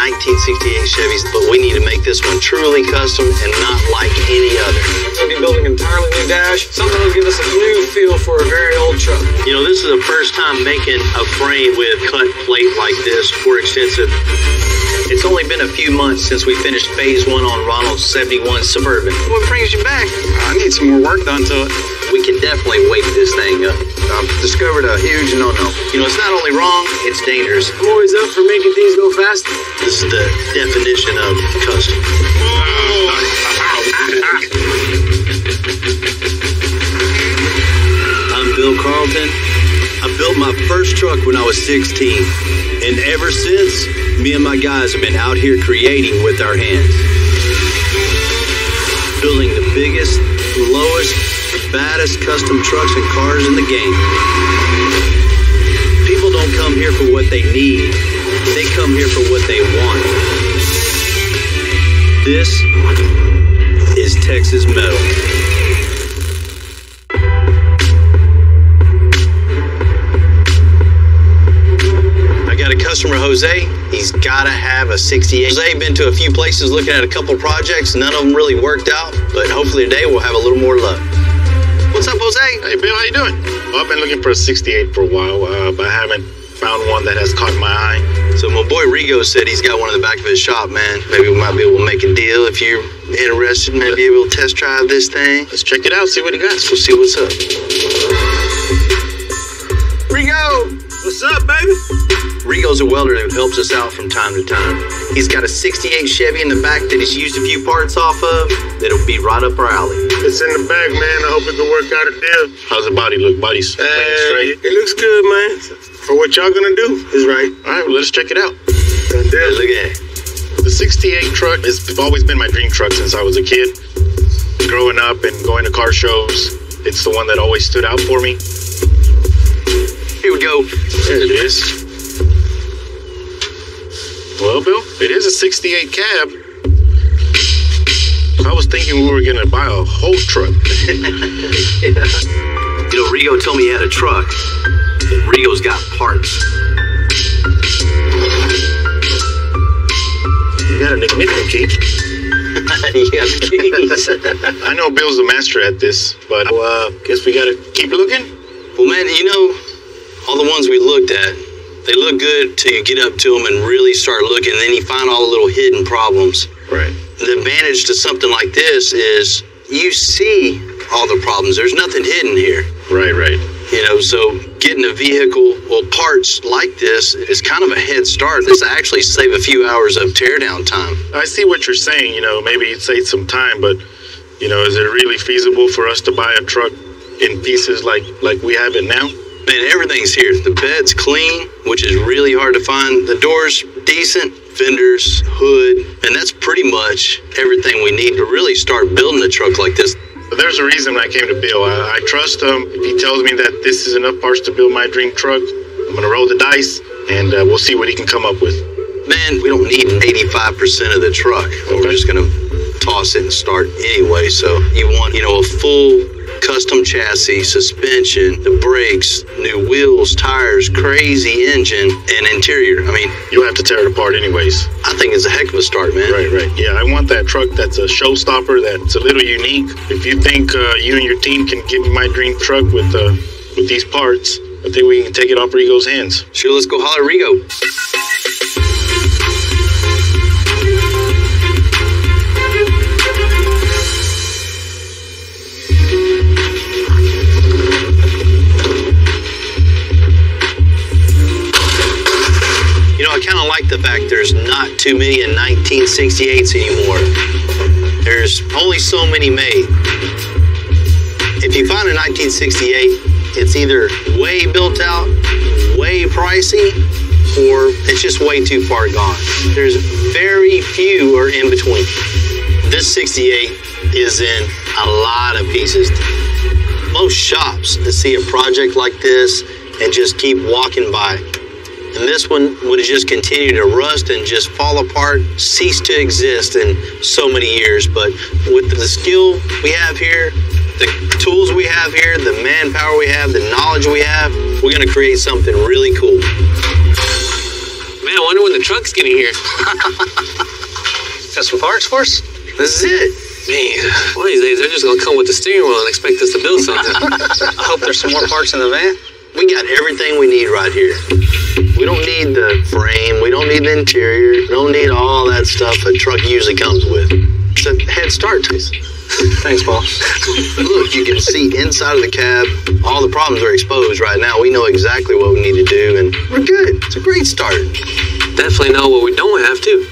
1968 Chevys, but we need to make this one truly custom and not like any other. We'll be building an entirely new dash, something that'll give us a new feel for a very old truck. You know, this is the first time making a frame with cut plate like this for extensive. It's only been a few months since we finished phase 1 on Ronald's 71 Suburban. What brings you back? I need some more work done to it. We can definitely weight this thing up. I've discovered a huge no-no. You know, it's not only wrong, it's dangerous. I'm always up for making things go fast. This is the definition of custom. I'm Bill Carlton. I built my first truck when I was 16. And ever since, me and my guys have been out here creating with our hands. Building the biggest, lowest, baddest custom trucks and cars in the game. People don't come here for what they need. They come here for what they want. This is Texas Metal. Customer Jose, he's got to have a 68. Jose been to a few places looking at a couple projects. None of them really worked out, but hopefully today we'll have a little more luck. What's up, Jose? Hey, Bill, how you doing? Well, I've been looking for a 68 for a while, but I haven't found one that has caught my eye. So my boy Rigo said he's got one in the back of his shop, man. Maybe we might be able to make a deal if you're interested. Maybe we'll test drive this thing. Let's check it out, see what he got. We'll see what's up. Rigo! What's up, baby? Rigo's a welder who helps us out from time to time. He's got a 68 Chevy in the back that he's used a few parts off of that'll be right up our alley. It's in the bag, man. I hope it can work out a deal. How's the body look? Body's straight? It looks good, man. For what y'all gonna do is right. All right, well, let's check it out. Look at it. The 68 truck has always been my dream truck since I was a kid. Growing up and going to car shows, it's the one that always stood out for me. Here we go. There it is. Well, Bill, it is a 68 cab. I was thinking we were going to buy a whole truck. Yeah. You know, Rigo told me he had a truck. Rigo's got parts. You got a nickname, Keith. You got the keys. I know Bill's the master at this, but guess we got to keep looking. Well, man, you know, all the ones we looked at, they look good till you get up to them and really start looking, and then you find all the little hidden problems. Right. The advantage to something like this is you see all the problems. There's nothing hidden here. Right. You know, so getting a vehicle, well, parts like this is kind of a head start. This actually save a few hours of teardown time. I see what you're saying, you know, maybe it saves some time, but, you know, is it really feasible for us to buy a truck in pieces like we have it now? Man, everything's here. The bed's clean, which is really hard to find. The door's decent, fenders, hood, and that's pretty much everything we need to really start building a truck like this. But there's a reason I came to Bill. I trust him. If he tells me that this is enough parts to build my dream truck, I'm going to roll the dice, and we'll see what he can come up with. Man, we don't need 85% of the truck. Okay. We're just going to toss it and start anyway. So you want, you know, a full custom chassis, suspension, the brakes, new wheels, tires, crazy engine, and interior. I mean, You'll have to tear it apart anyways. I think it's a heck of a start, man. Right. Yeah, I want that truck that's a showstopper, that's a little unique. If you think you and your team can give me my dream truck with these parts, I think we can take it off Rigo's hands. Sure, let's go holler Rigo. You know, I kind of like the fact there's not too many in 1968s anymore. There's only so many made. If you find a 1968, it's either way built out, way pricey, or it's just way too far gone. There's very few or in between. This 68 is in a lot of pieces. Most shops that see a project like this and just keep walking by. And this one would have just continued to rust and just fall apart, cease to exist in so many years. But with the skill we have here, the tools we have here, the manpower we have, the knowledge we have, we're going to create something really cool. Man, I wonder when the truck's getting here. Got some parts for us? This is it. Man, one of these days they're just gonna come with the steering wheel and expect us to build something. I hope there's some more parts in the van. We got everything we need right here. We don't need the frame. We don't need the interior. We don't need all that stuff a truck usually comes with. It's a head start. Thanks, boss. Look, you can see inside of the cab. All the problems are exposed right now. We know exactly what we need to do, and we're good. It's a great start. Definitely know what we don't have to.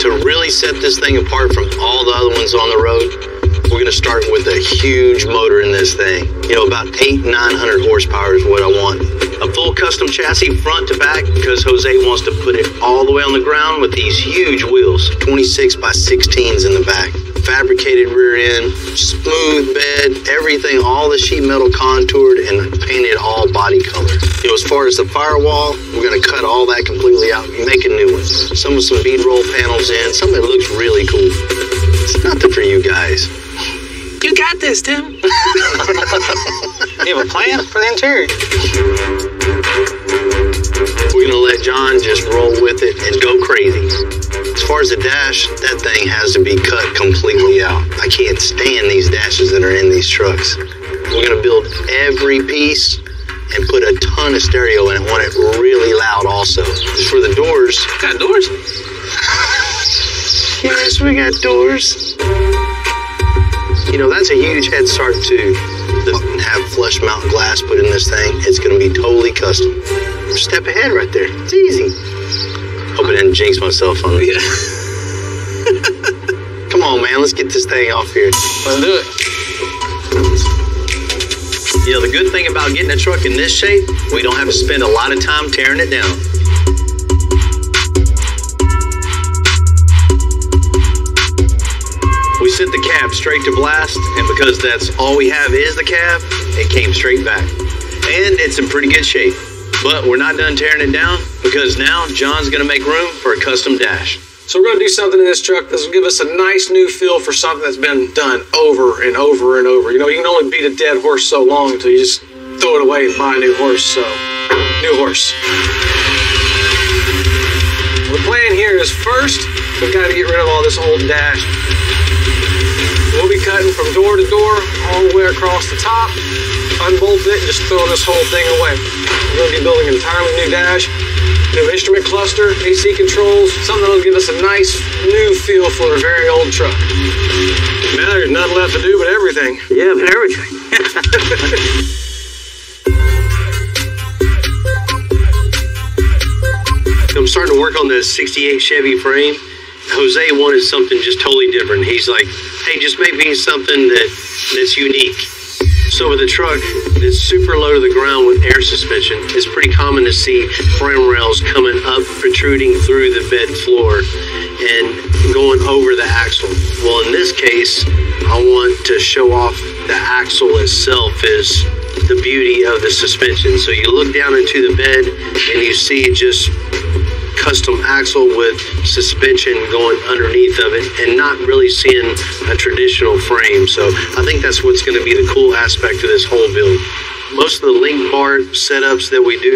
To really set this thing apart from all the other ones on the road, we're going to start with a huge motor in this thing. You know, about 900 horsepower is what I want. A full custom chassis front to back because Jose wants to put it all the way on the ground with these huge wheels, 26 by 16s in the back. Fabricated rear end, smooth bed, everything, all the sheet metal contoured and painted all body color. You know, as far as the firewall, we're going to cut all that completely out and make a new one. Some with some bead roll panels in, something that looks really cool. It's nothing for you guys. You got this, Tim. You have a plan for the interior? We're going to let John just roll with it and go crazy. As far as the dash, that thing has to be cut completely out. I can't stand these dashes that are in these trucks. We're going to build every piece and put a ton of stereo in it. Want it really loud also. As for the doors... Got doors? Yes, we got doors. You know, that's a huge head start too. To have flush mount glass put in this thing, it's going to be totally custom. Step ahead right there. It's easy. Hope I didn't jinx myself on it. Yeah. Come on, man. Let's get this thing off here. Let's do it. You know, the good thing about getting a truck in this shape, we don't have to spend a lot of time tearing it down. We sent the cab straight to blast, and because that's all we have is the cab, it came straight back. And it's in pretty good shape. But we're not done tearing it down, because now John's going to make room for a custom dash. So we're going to do something in this truck that's going to give us a nice new feel for something that's been done over and over and over. You know, you can only beat a dead horse so long until you just throw it away and buy a new horse. So, new horse. The plan here is first, we've got to get rid of all this old dash. We'll be cutting from door to door, all the way across the top, unbolt it, and just throw this whole thing away. We're going to be building an entirely new dash, new instrument cluster, AC controls, something that'll give us a nice new feel for a very old truck. Now there's nothing left to do but everything. Yeah, but everything. I'm starting to work on the 68 Chevy frame. Jose wanted something just totally different. He's like, hey, just make me something that's unique. So with a truck that's super low to the ground with air suspension, it's pretty common to see frame rails coming up, protruding through the bed floor and going over the axle. Well, in this case, I want to show off the axle itself is the beauty of the suspension. So you look down into the bed and you see just custom axle with suspension going underneath of it and not really seeing a traditional frame. So I think that's what's going to be the cool aspect of this whole build. Most of the link bar setups that we do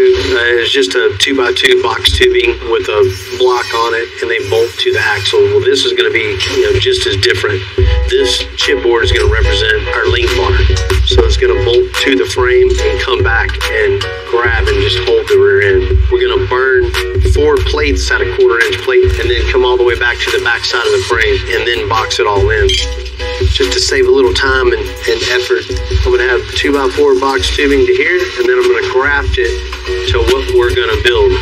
is just a 2x2 box tubing with a block on it and they bolt to the axle. Well, this is going to be, you know, just as different. This chipboard is going to represent our link bar. So it's going to bolt to the frame and come back and grab and just hold the rear end. We're going to burn 4 plates at a 1/4 inch plate and then come all the way back to the back side of the frame and then box it all in. Just to save a little time and effort, I'm going to have 2x4 box tubing to here and then I'm going to graft it to what we're going to build.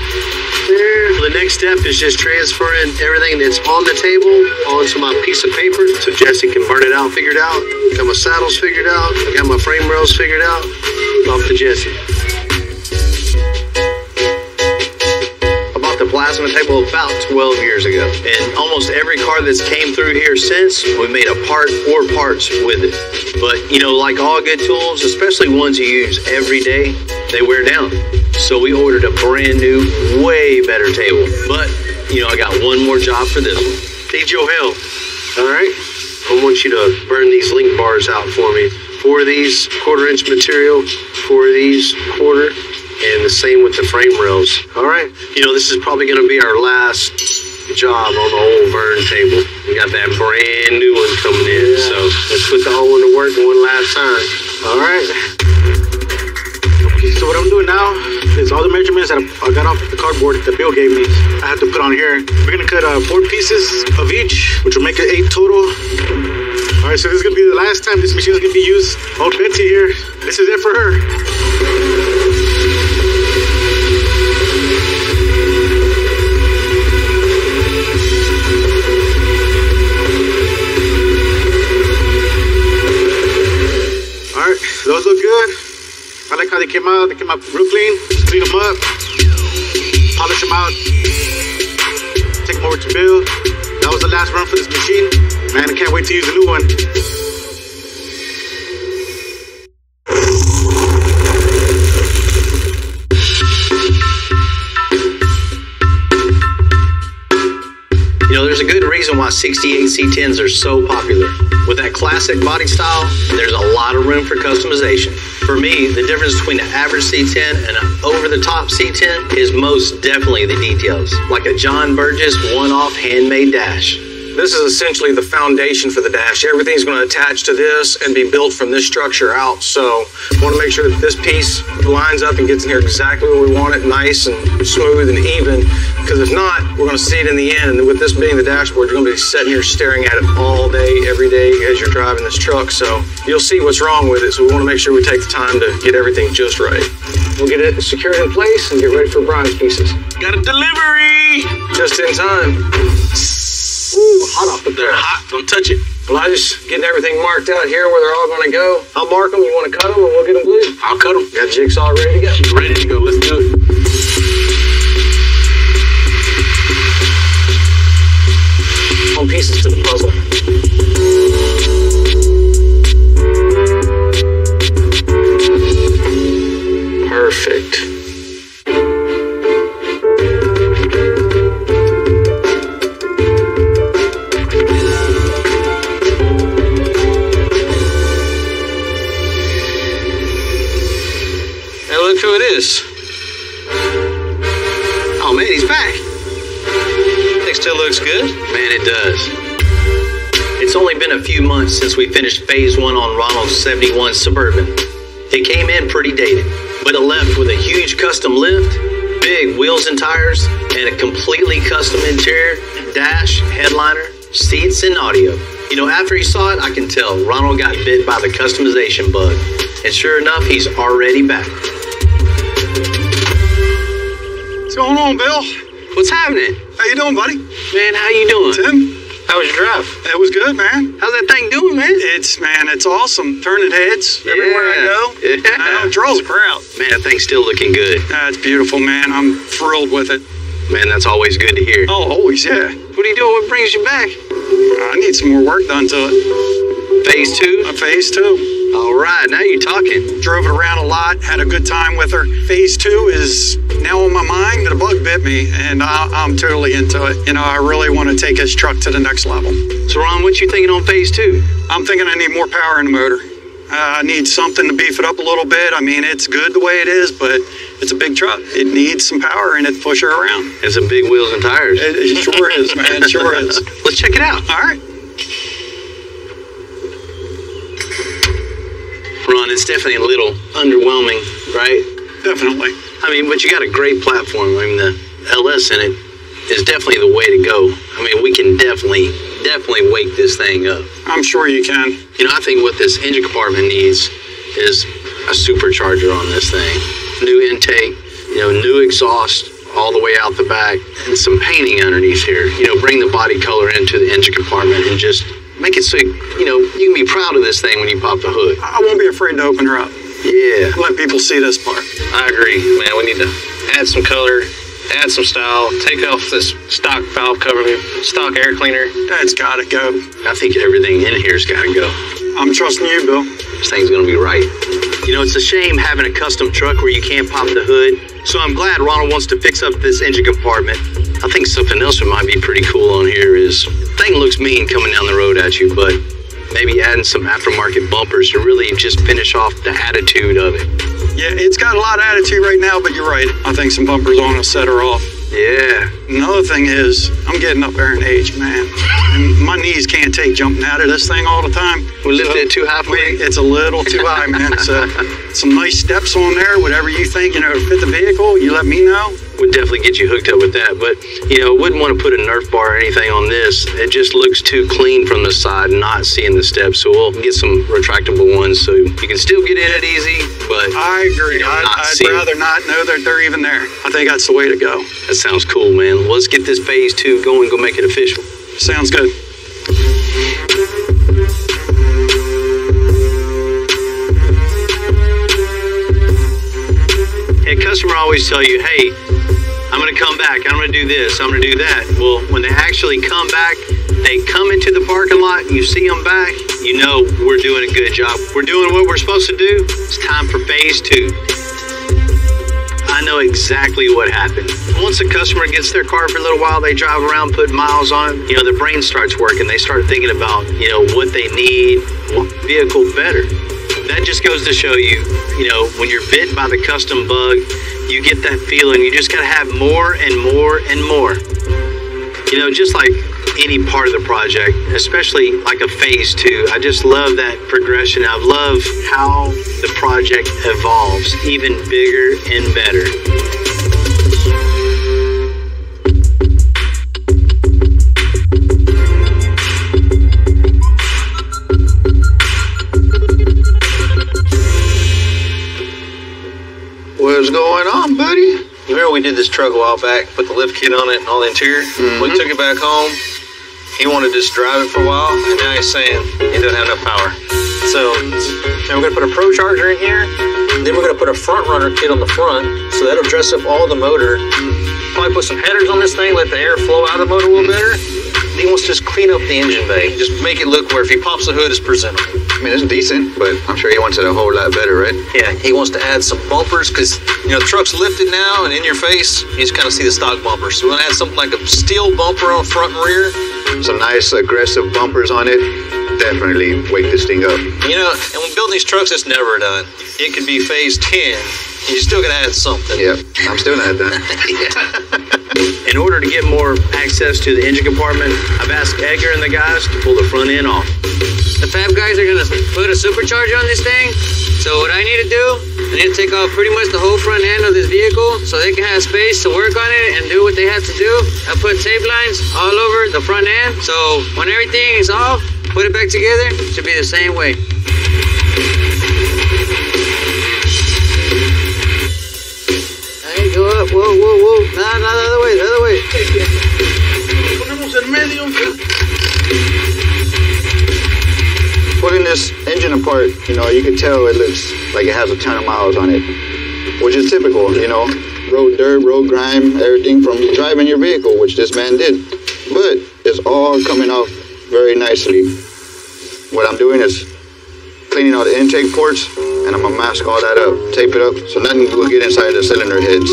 There. The next step is just transferring everything that's on the table onto my piece of paper so Jesse can burn it out, figured out. Got my saddles figured out. I got my frame rails figured out. Off to Jesse. I bought the plasma table about 12 years ago. And almost every car that's came through here since, we made a part or parts with it. But, you know, like all good tools, especially ones you use every day, they wear down. So we ordered a brand new, way better table. But, you know, I got one more job for this one. Need your help. All right? I want you to burn these link bars out for me. 4 of these 1/4 inch material, 4 of these 1/4, and the same with the frame rails. All right. You know, this is probably going to be our last job on the old Vern table. We got that brand new one coming in, so let's put the whole one to work one last time. All right. Okay, so what I'm doing now is all the measurements that I got off the cardboard that Bill gave me, I have to put on here. We're gonna cut 4 pieces of each, which will make it 8 total. All right, so this is gonna be the last time this machine is gonna be used. Old Betsy here, this is it for her. Those look good. I like how they came out. They came out real clean. Just clean them up, polish them out, take them over to Bill. That was the last run for this machine. Man, I can't wait to use the new one. You know, there's a good reason why 68 C10s are so popular. With that classic body style, there's a lot of room for customization. For me, the difference between an average C10 and an over-the-top C10 is most definitely the details, like a John Burgess one-off handmade dash. This is essentially the foundation for the dash. Everything's going to attach to this and be built from this structure out. So I want to make sure that this piece lines up and gets in here exactly where we want it, nice and smooth and even. Because if not, we're going to see it in the end. And with this being the dashboard, you're going to be sitting here staring at it all day, every day as you're driving this truck. So you'll see what's wrong with it. So we want to make sure we take the time to get everything just right. We'll get it secured in place and get ready for Brian's pieces. Got a delivery! Just in time. Ooh, hot off there. Hot. Don't touch it. Well, I just getting everything marked out here where they're all going to go. I'll mark them. You want to cut them and we'll get them glued? I'll cut them. Got jigsaw ready to go. Ready to go. Let's do it. On pieces to the puzzle. Perfect. Now look who it is. Oh man, he's back. It still looks good. Man, it does. It's only been a few months since we finished phase 1 on Ronald's 71 Suburban. It came in pretty dated, but it left with a huge custom lift, big wheels and tires, and a completely custom interior, dash, headliner, seats, and audio. You know, after he saw it, I can tell Ronald got bit by the customization bug. And sure enough, he's already back. What's going on, Bill? What's happening? How you doing, buddy? Man, how you doing? Tim? How was your drive? It was good, man. How's that thing doing, man? It's awesome. Turning heads everywhere I go. Yeah. It draws a crowd. Man, that thing's still looking good. It's beautiful, man. I'm thrilled with it. Man, that's always good to hear. Oh, always, yeah. What are you doing? What brings you back? I need some more work done to it. Phase 2? Phase 2. All right, now you're talking. Drove it around a lot, had a good time with her. Phase 2 is now on my mind. The bug bit me, and I'm totally into it. You know, I really want to take this truck to the next level. So, Ron, what you thinking on phase 2? I'm thinking I need more power in the motor. I need something to beef it up a little bit. I mean, it's good the way it is, but it's a big truck. It needs some power in it to push her around. And some big wheels and tires. It sure is, man. It sure is. Let's check it out. All right. Ron, it's definitely a little underwhelming, right? Definitely. I mean, but you got a great platform. I mean, the LS in it is definitely the way to go. I mean, we can definitely wake this thing up. I'm sure you can. You know, I think what this engine compartment needs is a supercharger on this thing. New intake, you know, new exhaust all the way out the back, and some painting underneath here. You know, bring the body color into the engine compartment and just make it so, you know, you can be proud of this thing when you pop the hood. I won't be afraid to open her up. Yeah. Let people see this part. I agree, man. We need to add some color, add some style, take off this stock valve cover, stock air cleaner. That's gotta go. I think everything in here's gotta go. I'm trusting you, Bill. This thing's gonna be right. You know, it's a shame having a custom truck where you can't pop the hood. So I'm glad Ronald wants to fix up this engine compartment. I think something else that might be pretty cool on here is, the thing looks mean coming down the road at you, but maybe adding some aftermarket bumpers to really just finish off the attitude of it. Yeah, it's got a lot of attitude right now, but you're right. I think some bumpers on will set her off. Yeah. Another thing is, I'm getting up there in age, man. And my knees can't take jumping out of this thing all the time. We lifted it too high for you? It's a little too high, man. So, some nice steps on there, whatever you think, to fit the vehicle, you let me know. Would definitely get you hooked up with that, but wouldn't want to put a Nerf bar or anything on this. It just looks too clean from the side, not seeing the steps. So we'll get some retractable ones so you can still get in it easy, but I agree. I'd rather not know that they're even there. I think that's the way to go. That sounds cool, man. Let's get this phase 2 going, go make it official. Sounds good. A customer always tell you, hey, I'm going to come back, I'm going to do this, I'm going to do that. Well, when they actually come back, they come into the parking lot, you see them back, you know we're doing a good job. We're doing what we're supposed to do. It's time for phase 2. I know exactly what happened. Once a customer gets their car for a little while, they drive around, put miles on it, their brain starts working. They start thinking about, what they need, what vehicle better. That just goes to show you, when you're bit by the custom bug, you get that feeling. You just got to have more and more and more. Just like any part of the project, especially like a phase 2. I just love that progression. I love how the project evolves, even bigger and better. What's going on, buddy? You remember we did this truck a while back, put the lift kit on it and all the interior? We took it back home. He wanted to just drive it for a while, and now he's saying he doesn't have enough power. So now we're going to put a Pro Charger in here, and then we're going to put a front runner kit on the front, so that'll dress up all the motor. Probably put some headers on this thing, let the air flow out of the motor a little better. He wants to just clean up the engine bay, just make it look where if he pops the hood, it's presentable. I mean, it's decent, but I'm sure he wants it a whole lot better, right? Yeah, he wants to add some bumpers because, the truck's lifted now and in your face, you just kind of see the stock bumpers. So we're going to add something like a steel bumper on front and rear. Some nice aggressive bumpers on it. Definitely wake this thing up. And when building these trucks, it's never done. It could be phase 10. You're still going to add something. Yeah, I'm still not done. In order to get more access to the engine compartment, I've asked Edgar and the guys to pull the front end off. The Fab guys are going to put a supercharger on this thing. So what I need to do, I need to take off pretty much the whole front end of this vehicle so they can have space to work on it and do what they have to do. I put tape lines all over the front end. So when everything is off, put it back together, it should be the same way. Ahí, go up, whoa, whoa, whoa. No, the other way, the other way. Ponemos en medio. Putting this engine apart, you can tell it looks like it has a ton of miles on it, which is typical, road dirt, road grime, everything from driving your vehicle, which this man did. But it's all coming off very nicely. What I'm doing is cleaning all the intake ports, and I'm gonna mask all that up, tape it up, so nothing will get inside the cylinder heads.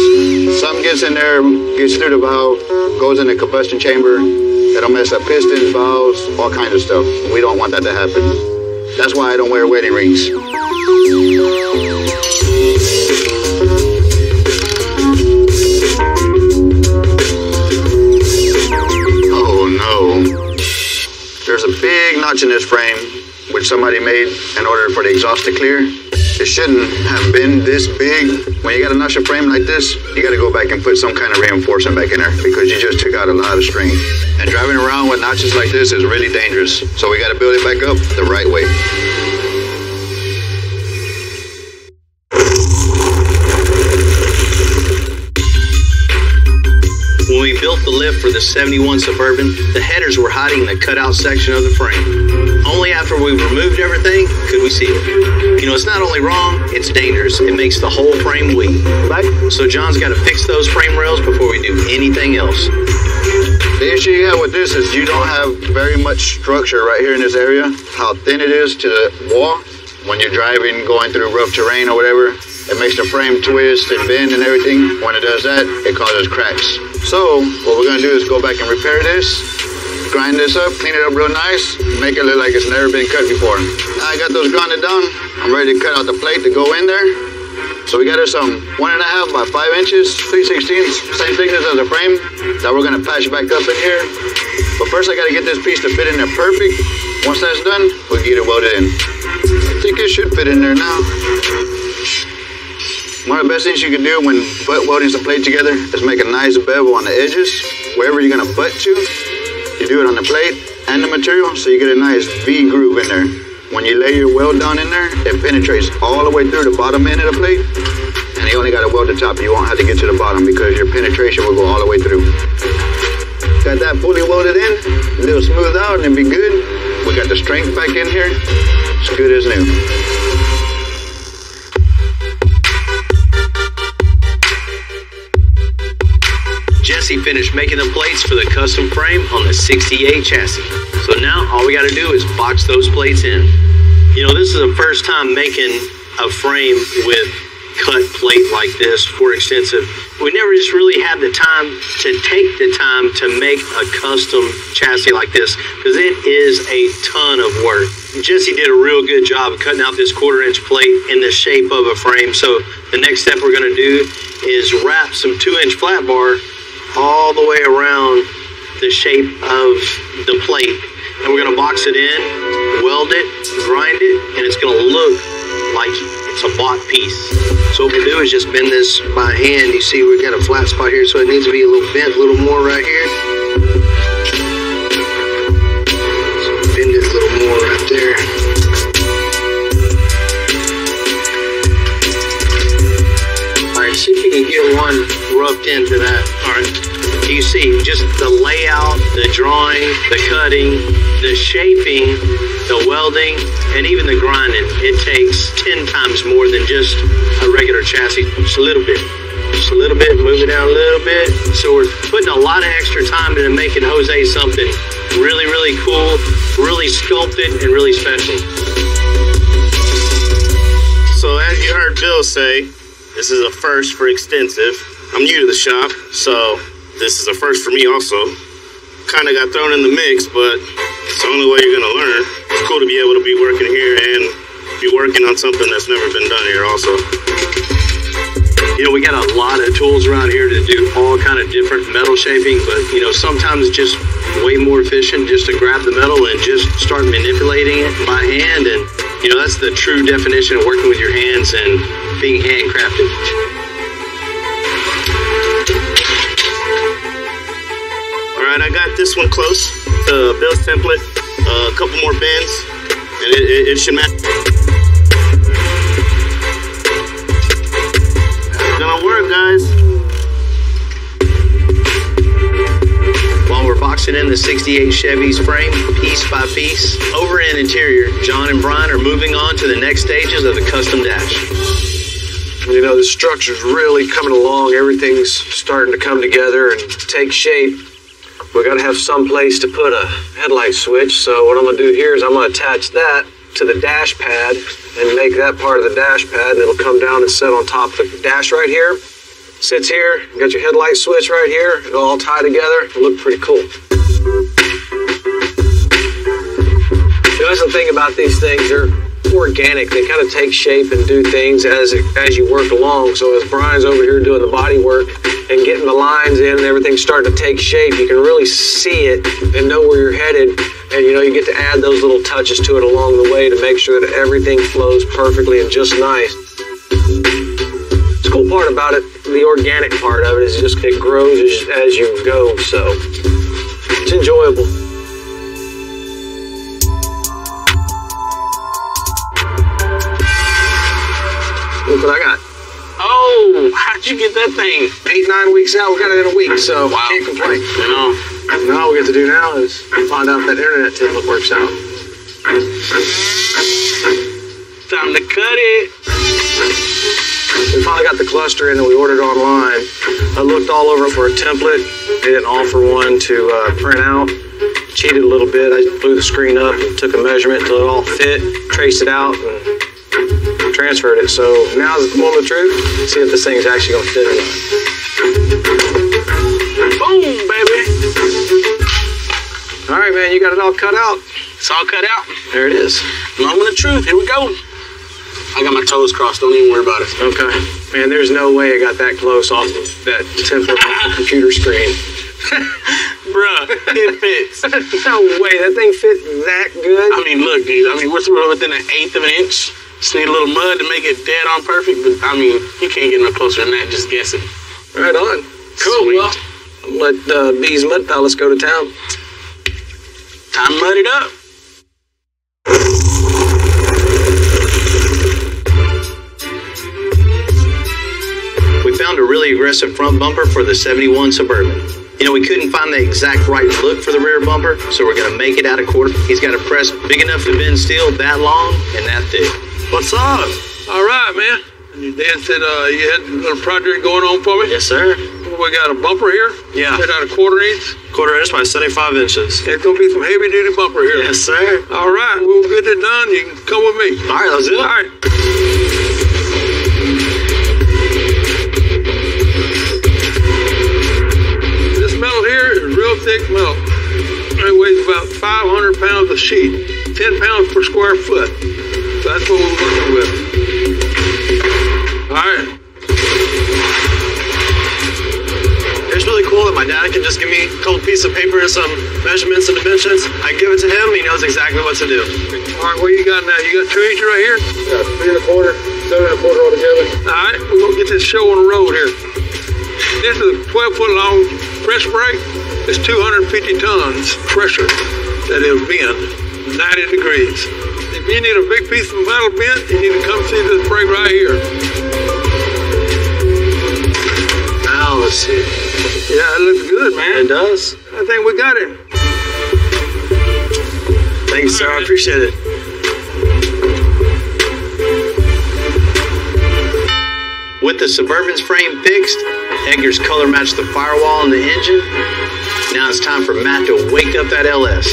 Something gets in there, gets through the valve, goes in the combustion chamber, it'll mess up pistons, valves, all kinds of stuff. We don't want that to happen. That's why I don't wear wedding rings. Oh no. There's a big notch in this frame, which somebody made in order for the exhaust to clear. It shouldn't have been this big. When you got a notch of frame like this, you got to go back and put some kind of reinforcement back in there because you just took out a lot of strength. And driving around with notches like this is really dangerous. So we got to build it back up the right way. When we built the lift for the 71 Suburban, the headers were hiding in the cutout section of the frame. Only after we removed everything could we see it. It's not only wrong, it's dangerous. It makes the whole frame weak. So John's got to fix those frame rails before we do anything else. The issue you have with this is you don't have very much structure right here in this area. How thin it is to the wall when you're driving, going through rough terrain or whatever. It makes the frame twist and bend and everything. When it does that, it causes cracks. So what we're gonna do is go back and repair this, grind this up, clean it up real nice, make it look like it's never been cut before. Now I got those grinded down. I'm ready to cut out the plate to go in there. So we got us 1.5 by 5 inches, 3/16, same thickness as the frame that we're gonna patch back up in here. But first I gotta get this piece to fit in there perfect. Once that's done, we'll get it welded in. I think it should fit in there now. One of the best things you can do when butt welding some plate together is make a nice bevel on the edges. Wherever you're gonna butt to, you do it on the plate and the material so you get a nice V groove in there. When you lay your weld down in there, it penetrates all the way through the bottom end of the plate, and you only gotta weld the top. You won't have to get to the bottom because your penetration will go all the way through. Got that fully welded in, a little smooth out, and it'll be good. We got the strength back in here, it's good as new. Jesse finished making the plates for the custom frame on the 68 chassis. So now all we got to do is box those plates in. You know, this is the first time making a frame with cut plate like this for extensive. We never just really had the time to take the time to make a custom chassis like this because it is a ton of work. Jesse did a real good job of cutting out this 1/4-inch plate in the shape of a frame. So the next step we're going to do is wrap some 2-inch flat bar all the way around the shape of the plate, and we're going to box it in, weld it, grind it, and it's going to look like it's a bought piece. So what we'll do is just bend this by hand. You see we've got a flat spot here, so it needs to be a little bent, a little more right here. So bend it a little more right there. Alright, see if you can get one rubbed into that. Alright. You see just the layout, the drawing, the cutting, the shaping, the welding, and even the grinding. It takes 10 times more than just a regular chassis. Just a little bit. Just a little bit, move it down a little bit. So we're putting a lot of extra time into making Jose something really, really cool, really sculpted, and really special. So as you heard Bill say, this is a first for extensive. I'm new to the shop, so this is a first for me also. Kind of got thrown in the mix, but it's the only way you're going to learn. It's cool to be able to be working here and be working on something that's never been done here also. You know, we got a lot of tools around here to do all kind of different metal shaping, but, you know, sometimes it's just way more efficient just to grab the metal and just start manipulating it by hand. And, you know, that's the true definition of working with your hands and being handcrafted. I got this one close to Bill's template, a couple more bends, and it should match. It's gonna work, guys. While we're boxing in the 68 Chevy's frame piece by piece, over in interior, John and Brian are moving on to the next stages of the custom dash. You know, the structure's really coming along. Everything's starting to come together and take shape. We got to have some place to put a headlight switch. So what I'm going to do here is I'm going to attach that to the dash pad and make that part of the dash pad, and it'll come down and sit on top of the dash right here. Sits here, you got your headlight switch right here. It'll all tie together. It'll look pretty cool. That's the thing about these things. They're organic. They kind of take shape and do things as you work along. So as Brian's over here doing the body work and getting the lines in and everything's starting to take shape, you can really see it and know where you're headed. And you know, you get to add those little touches to it along the way to make sure that everything flows perfectly and just nice. The cool part about it, the organic part of it, is just it grows as you go. So it's enjoyable. Look what I got. Oh, how'd you get that thing? 8-9 weeks out, we got it in a week, so wow. Can't complain. You know, all we get to do now is find out if that internet template works out. Time to cut it. We finally got the cluster in that we ordered online. I looked all over for a template. They didn't offer one to print out. Cheated a little bit. I blew the screen up and took a measurement until it all fit, traced it out, and transferred it. So now is the moment of truth. See if this thing's actually gonna fit or not. Boom, baby. All right, man, you got it all cut out. It's all cut out. There it is. Moment of truth. Here we go. I got my toes crossed. Don't even worry about it. Okay. Man, there's no way I got that close off of that 10-foot computer screen. Bruh, it fits. No way, that thing fit that good. I mean, look, dude. I mean, we're within 1/8 of an inch. Just need a little mud to make it dead on perfect. But I mean, you can't get no closer than that. Just guessing. Right on. Cool. Sweet. Well, let B's Mud Palace go to town. Time to mud it up. We found a really aggressive front bumper for the 71 Suburban. You know, we couldn't find the exact right look for the rear bumper, so we're going to make it out of quarter. He's got a press big enough to bend steel that long and that thick. What's up? All right, man. Your dad said you had a little project going on for me? Yes, sir. We got a bumper here? Yeah. Made out of 1/4 inch? 1/4 inch by 75 inches. It's going to be some heavy-duty bumper here. Yes, sir. All right, we'll get it done. You can come with me. All right, let's do it. All right. This metal here is real thick metal. It weighs about 500 pounds a sheet, 10 pounds per square foot. So that's what we're working with. All right. It's really cool that my dad can just give me a couple pieces of paper and some measurements and dimensions. I give it to him, he knows exactly what to do. All right, what you got now? You got 2 inches right here? Got 3 1/4, 7 1/4 altogether. All right, we're going to get this show on the road here. This is a 12-foot long press brake. It's 250 tons pressure that it'll bend 90 degrees. If you need a big piece of metal bent, you need to come see this brake right here. Now, let's see. Yeah, it looks good, man. It does. I think we got it. Thanks, sir. I appreciate it. With the Suburban's frame fixed, Edgar's color matched the firewall and the engine. Now it's time for Matt to wake up that LS.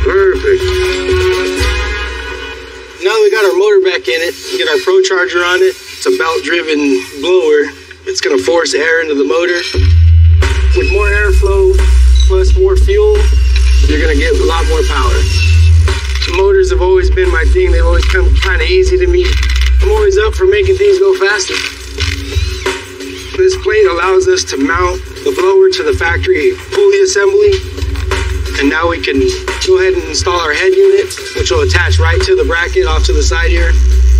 Perfect. Now that we got our motor back in it, we get our Pro Charger on it. It's a belt-driven blower. It's going to force air into the motor. With more airflow plus more fuel, you're going to get a lot more power. So motors have always been my thing. They've always come kind of easy to me. I'm always up for making things go faster. This plate allows us to mount the blower to the factory pulley assembly. And now we can go ahead and install our head unit, which will attach right to the bracket off to the side here.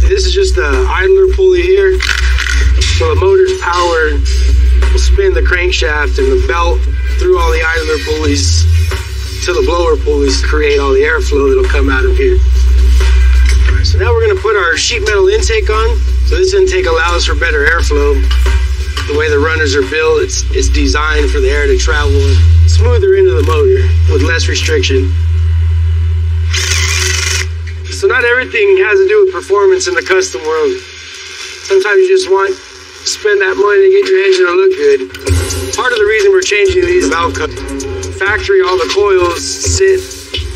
This is just the idler pulley here. So the motor's power will spin the crankshaft and the belt through all the idler pulleys to the blower pulleys to create all the airflow that'll come out of here. All right, so now we're going to put our sheet metal intake on. So this intake allows for better airflow. The way the runners are built, it's designed for the air to travel smoother into the motor with less restriction. So not everything has to do with performance in the custom world. Sometimes you just want to spend that money to get your engine to look good. Part of the reason we're changing these valve covers. Factory, all the coils sit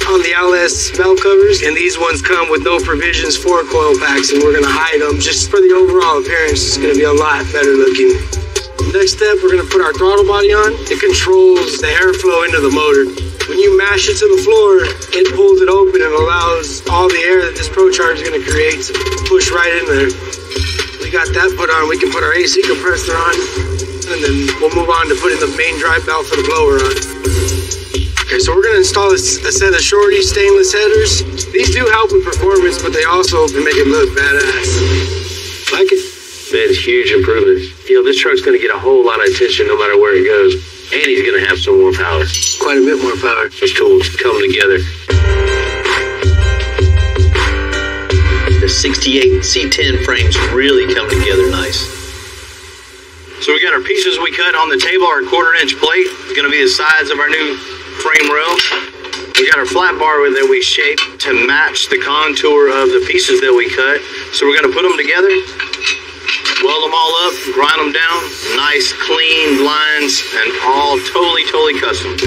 on the LS valve covers, and these ones come with no provisions for coil packs, and we're going to hide them just for the overall appearance. It's going to be a lot better looking. Next step, we're going to put our throttle body on. It controls the airflow into the motor. When you mash it to the floor, it pulls it open and allows all the air that this Pro Charger is going to create to push right in there. We got that put on. We can put our AC compressor on, and then we'll move on to putting the main drive valve for the blower on. Okay, so we're going to install a set of Shorty stainless headers. These do help with performance, but they also can make it look badass. Like it? Man, it's huge improvement. You know, this truck's going to get a whole lot of attention no matter where it goes. And he's going to have some more power. Quite a bit more power. Those tools come together. The 68 C10 frames really come together nice. So we got our pieces we cut on the table. Our 1/4 inch plate is going to be the sides of our new frame rail. We got our flat bar that we shaped to match the contour of the pieces that we cut. So we're going to put them together, weld them all up, grind them down, nice clean lines, and all totally custom.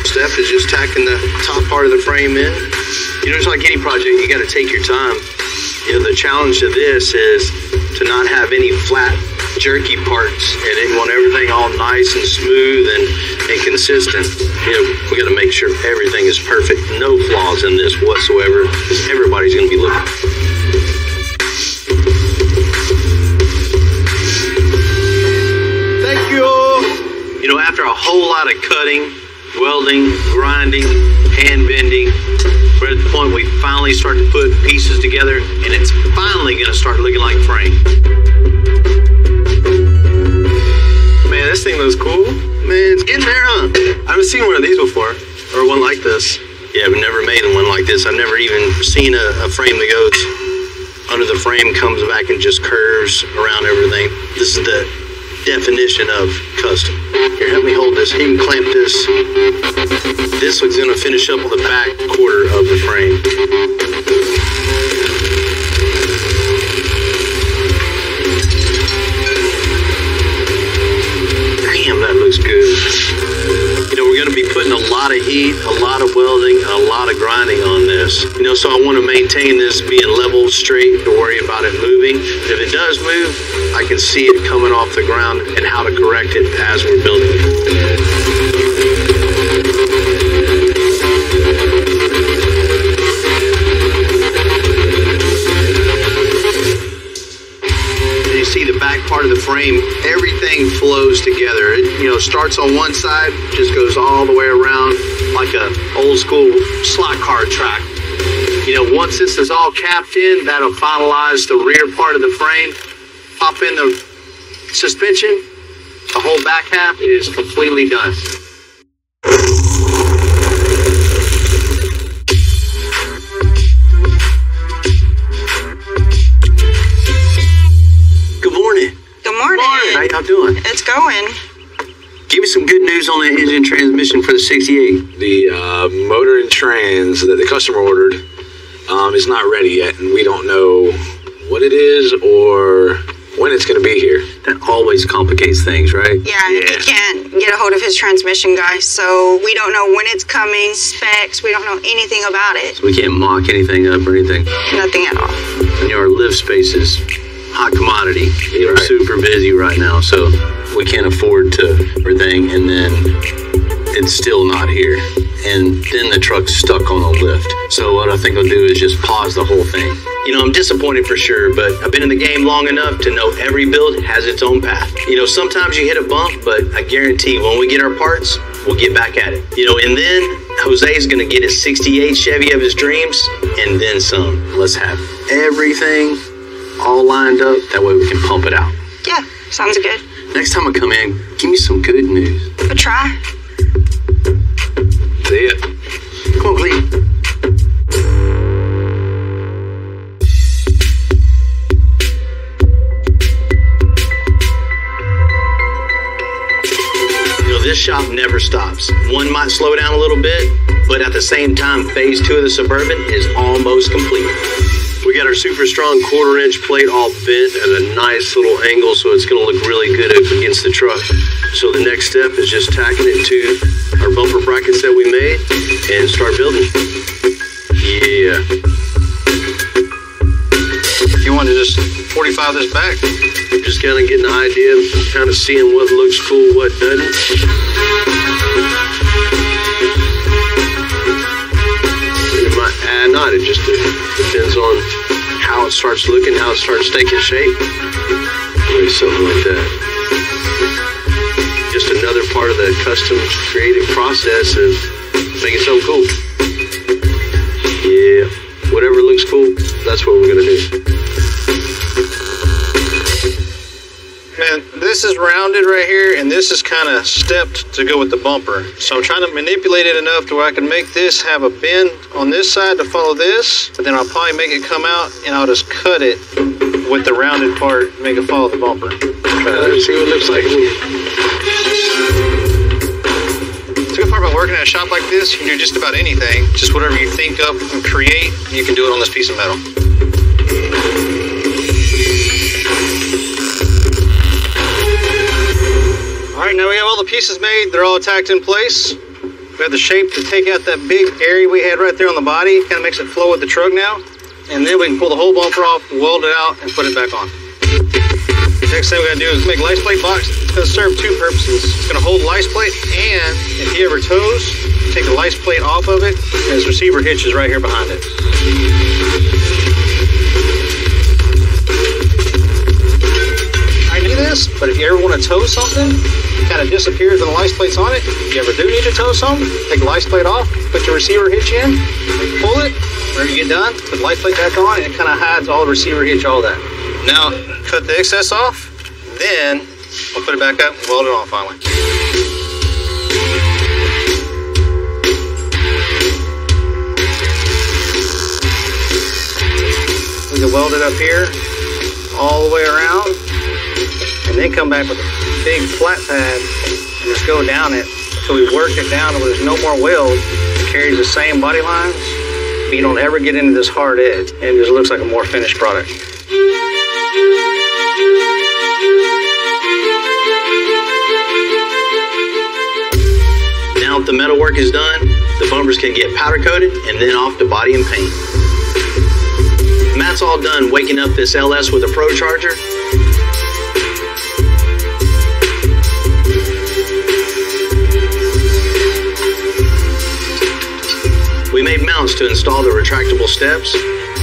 Step is just tacking the top part of the frame in. You know, just like any project, you got to take your time. You know, the challenge to this is to not have any flat jerky parts, and it want everything all nice and smooth and consistent. You know, we got to make sure everything is perfect. No flaws in this whatsoever, because everybody's going to be looking. Thank you. You know, after a whole lot of cutting, welding, grinding, hand bending, we're at the point we finally start to put pieces together, and it's finally going to start looking like frame. Man, this thing looks cool. Man, it's getting there, huh? I haven't seen one of these before, or one like this. Yeah, I've never made one like this. I've never even seen a frame that goes under the frame, comes back and just curves around everything. This is the definition of custom. Here, help me hold this. He can clamp this. This one's gonna finish up on the back quarter of the frame. Damn, that looks good. You know, we're gonna be putting a lot of heat, a lot of welding, and a lot of grinding on this. You know, so I want to maintain this being level, straight, to worry about it moving. If it does move, I can see it coming off the ground and how to correct it as we're building it. You see the back part of the frame, everything flows together. It, you know, starts on one side, just goes all the way around like a old school slot car track. You know, once this is all capped in, that'll finalize the rear part of the frame. Pop in the suspension, the whole back half is completely done. Good morning. Good morning. How y'all doing? It's going. Give me some good news on the engine transmission for the 68. The motor and trans that the customer ordered is not ready yet, and we don't know what it is or when it's going to be here. That always complicates things, right? Yeah, he can't get a hold of his transmission guy, so we don't know when it's coming, specs, we don't know anything about it. So we can't mock anything up or anything? Nothing at all. And our lift space is hot commodity. We're super busy right now, so we can't afford to everything, and then it's still not here. And then the truck's stuck on the lift. So what I think I'll do is just pause the whole thing. You know, I'm disappointed for sure, but I've been in the game long enough to know every build has its own path. You know, sometimes you hit a bump, but I guarantee when we get our parts, we'll get back at it. You know, and then Jose's gonna get his 68 Chevy of his dreams, and then some. Let's have everything all lined up. That way we can pump it out. Yeah, sounds good. Next time I come in, give me some good news. But try. See ya. Come on, Cleve. You know, this shop never stops. One might slow down a little bit, but at the same time, phase 2 of the Suburban is almost complete. We got our super strong 1/4-inch plate all bent at a nice little angle, so it's gonna look really good up against the truck. So the next step is just tacking it to our bumper brackets that we made and start building. Yeah. You want to just 45 this back? Just kind of getting an idea, kind of seeing what looks cool, what doesn't. You might add not, it just depends on how it starts looking, how it starts taking shape. Maybe something like that. Just another part of the custom creative process of making something cool. Yeah, whatever looks cool, that's what we're gonna do. Man, this is rounded right here, and this is kind of stepped to go with the bumper. So I'm trying to manipulate it enough to where I can make this have a bend on this side to follow this, but then I'll probably make it come out, and I'll just cut it with the rounded part, make it follow the bumper. Let's see what it looks like. The good part about working at a shop like this, you can do just about anything. Just whatever you think up and create, you can do it on this piece of metal. All right, now we have all the pieces made. They're all tacked in place. We have the shape to take out that big area we had right there on the body. Kind of makes it flow with the truck now. And then we can pull the whole bumper off, weld it out, and put it back on. Next thing we gotta do is make a license plate box. It's gonna serve two purposes. It's gonna hold the license plate, and if he ever tows, take the license plate off of it, and his receiver hitch is right here behind it. I do this, but if you ever want to tow something, it kind of disappears when the license plate's on it. If you ever do need to tow something, take the license plate off, put your receiver hitch in, pull it. Whenever you get done, put the license plate back on, and it kind of hides all the receiver hitch, all that. Now, cut the excess off, then we'll put it back up and weld it on finally. We can weld it up here, all the way around, and then come back with a big flat pad and just go down it until we work it down where there's no more weld. It carries the same body lines, but you don't ever get into this hard edge, and it just looks like a more finished product. Now that the metal work is done, the bumpers can get powder coated and then off to body and paint. Matt's all done waking up this LS with a Pro Charger. We made mounts to install the retractable steps,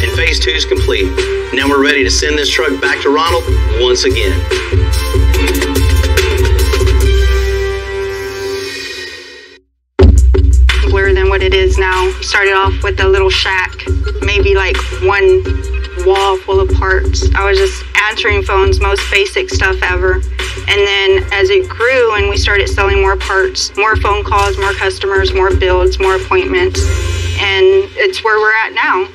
and phase 2 is complete. Now we're ready to send this truck back to Ronald once again. Than what it is now. Started off with a little shack, maybe like one wall full of parts. I was just answering phones, most basic stuff ever. And then as it grew and we started selling more parts, more phone calls, more customers, more builds, more appointments. And it's where we're at now.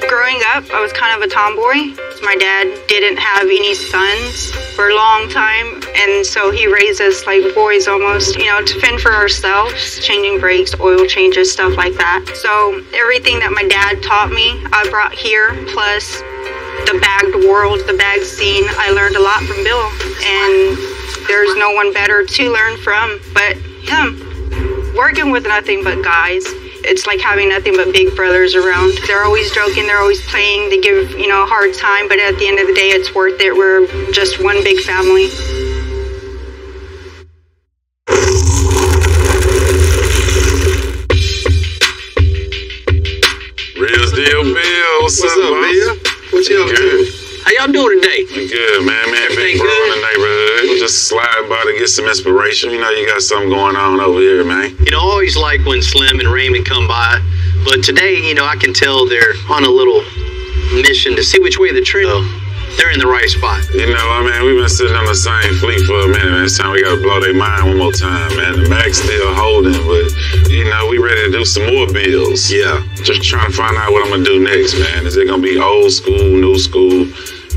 Growing up, I was kind of a tomboy. My dad didn't have any sons for a long time, and so he raised us like boys almost, you know, to fend for ourselves, changing brakes, oil changes, stuff like that. So everything that my dad taught me, I brought here, plus the bagged world, the bagged scene. I learned a lot from Bill, and there's no one better to learn from but him. Working with nothing but guys, it's like having nothing but big brothers around. They're always joking, they're always playing, they give, you know, a hard time, but at the end of the day, it's worth it. We're just one big family. Real deal, Bill. What's up, Bill? What y'all doing? How y'all doing today? Good, man. Big bro in the neighborhood. Just sliding by to get some inspiration. You know, you got something going on over here, man. You know, I always like when Slim and Raymond come by, but today, you know, I can tell they're on a little mission to see which way the tree. They're in the right spot. You know, I mean, we've been sitting on the same fleet for a minute, man. This time we gotta blow their mind one more time, man. The Mac's still holding, but, you know, we ready to do some more builds. Yeah. Just trying to find out what I'm gonna do next, man. Is it gonna be old school, new school,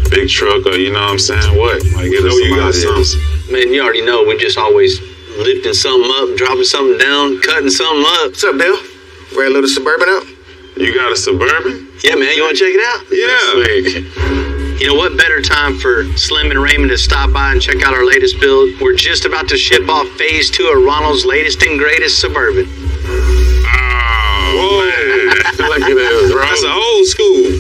big truck, or you know what I'm saying? What? Like, get us some ideas. Man, you already know we just always lifting something up, dropping something down, cutting something up. What's up, Bill? Ready to load a Suburban out? You got a Suburban? Yeah, man. You want to check it out? Yeah. You know what better time for Slim and Raymond to stop by and check out our latest build? We're just about to ship off phase 2 of Ronald's latest and greatest Suburban. Oh, man. Look at this, bro. That's an old school.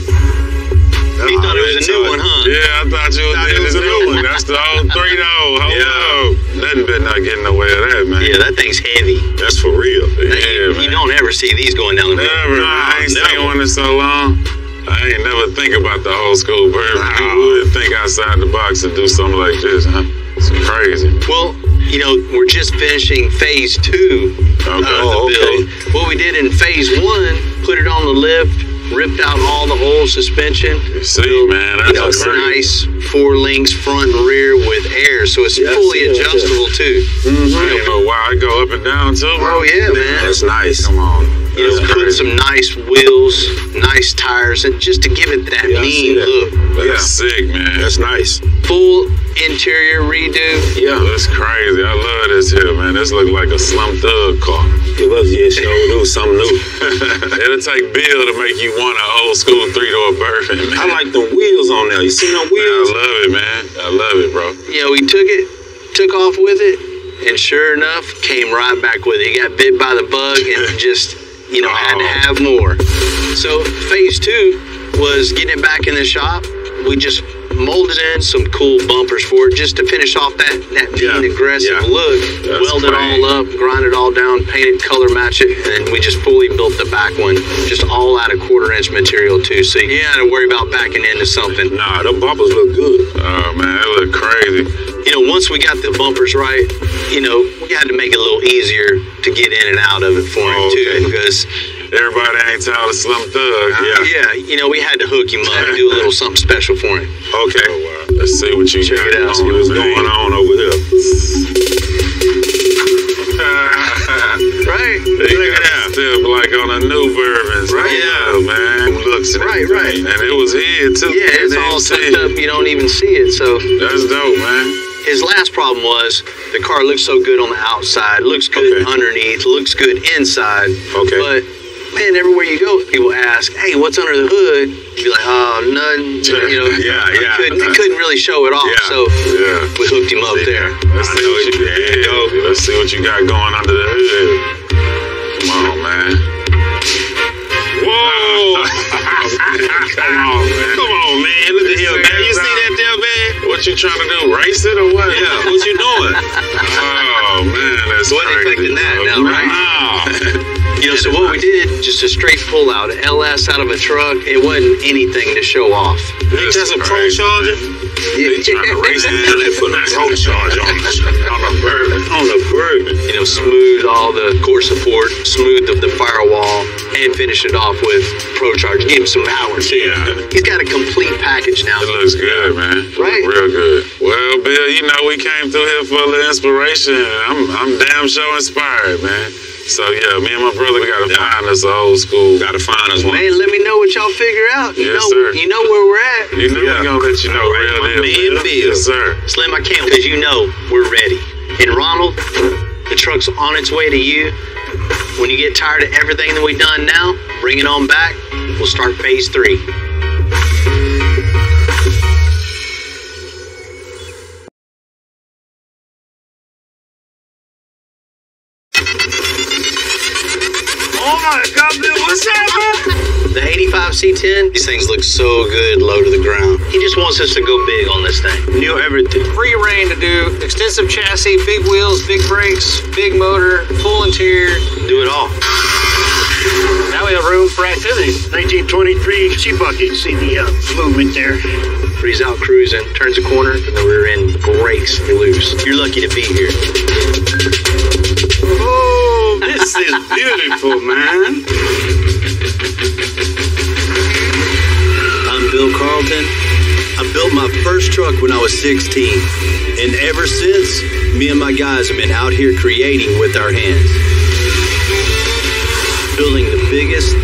You thought it was a new one, huh? Yeah, I thought it was a new one. That's the old 3-0. Hold on. Nothing better not getting in the way of that, man. Yeah, that thing's heavy. That's for real. Yeah, you don't ever see these going down the road. Never, man. I ain't seen one in so long. I ain't never think about the old school bourbon. You would think outside the box and do something like this, huh? It's crazy. Well, you know, we're just finishing phase 2 of the build. What we did in phase 1, put it on the lift, ripped out all the old suspension. You see, man, that's nice 4 links front and rear with air, so it's fully adjustable too. I don't know why I go up and down too. Oh yeah, man. That's nice. Come on. You know, put some nice wheels, nice tires, and just to give it that mean look. That's sick, man. That's nice. Full interior redo. Yeah, that's crazy. I love this here, man. This look like a Slum Thug car. It was, yeah, it was something new. It'll take Bill to make you want an old school 3-door Bourbon, man. I like the wheels on there. You see them wheels? I love it, man. I love it, bro. You know, he took off with it, and sure enough, came right back with it. He got bit by the bug and just, you know, had to have more. So phase 2 was getting it back in the shop. We just molded in some cool bumpers for it just to finish off that mean, aggressive look. Weld it all up, grind it all down, paint it, color match it, and we just fully built the back one, just all out of 1/4-inch material too. So you ain't got to worry about backing into something. Nah, the bumpers look good. Oh man, it look crazy. You know, once we got the bumpers right, you know, we had to make it a little easier to get in and out of it for him too, because everybody ain't tall to Slim Thug. Yeah, you know, we had to hook him up and do a little something special for him. Okay, let's see what you check got it out. See what's going on over here. Right. Look at that. Still like on a new Bourbons. Right. Yeah, man. Looks right. And it was here too. Yeah, it's all tucked up. You don't even see it. So that's dope, man. His last problem was the car looks so good on the outside, looks good underneath, looks good inside. Okay. But man, everywhere you go, people ask, "Hey, what's under the hood?" You'd be like, "Oh, nothing." You know, couldn't really show it off. So we hooked him up there. Let's see what you got going under the hood. Come on, man. Whoa! Come on, man. Look at him, man. You see that there, man? What you trying to do? Race it or what? Yeah. What you doing? Oh man, that's wasn't expecting that now, right? No. You know, so what we did, just a straight pull out, LS out of a truck. It wasn't anything to show off. You just a pro charger? They trying to race it and they put a pro charge on a Bourbon. On a Bourbon. You know, smooth all the core support, smooth the firewall, and finish it off with pro charge. Give him some power too. Yeah. He's got a complete package now. It looks good, man. Right. Real good. Well, Bill, you know we came through here for a little inspiration. I'm damn sure inspired, man. So yeah, me and my brother, we gotta find us an old school. Gotta find us one. Man, let me know what y'all figure out. You Yes, know, sir. You know where we're at. You know we're gonna let you know real deal. Bill. Yes, sir. Slim, I can't, because you know we're ready. And Ronald, the truck's on its way to you. When you get tired of everything that we've done now, bring it on back. We'll start phase 3. Oh my God, Bill, what's that, man? The 85 C10, these things look so good low to the ground. He just wants us to go big on this thing. New everything. Free reign to do extensive chassis, big wheels, big brakes, big motor, full interior. Do it all. Now we have room for activities. 1923 Sea Bucket. See the movement there. He's out cruising, turns a corner, and the rear end breaks loose. You're lucky to be here. Oh, this is beautiful, man. I'm Bill Carlton. I built my first truck when I was 16. And ever since, me and my guys have been out here creating with our hands. Building the biggest,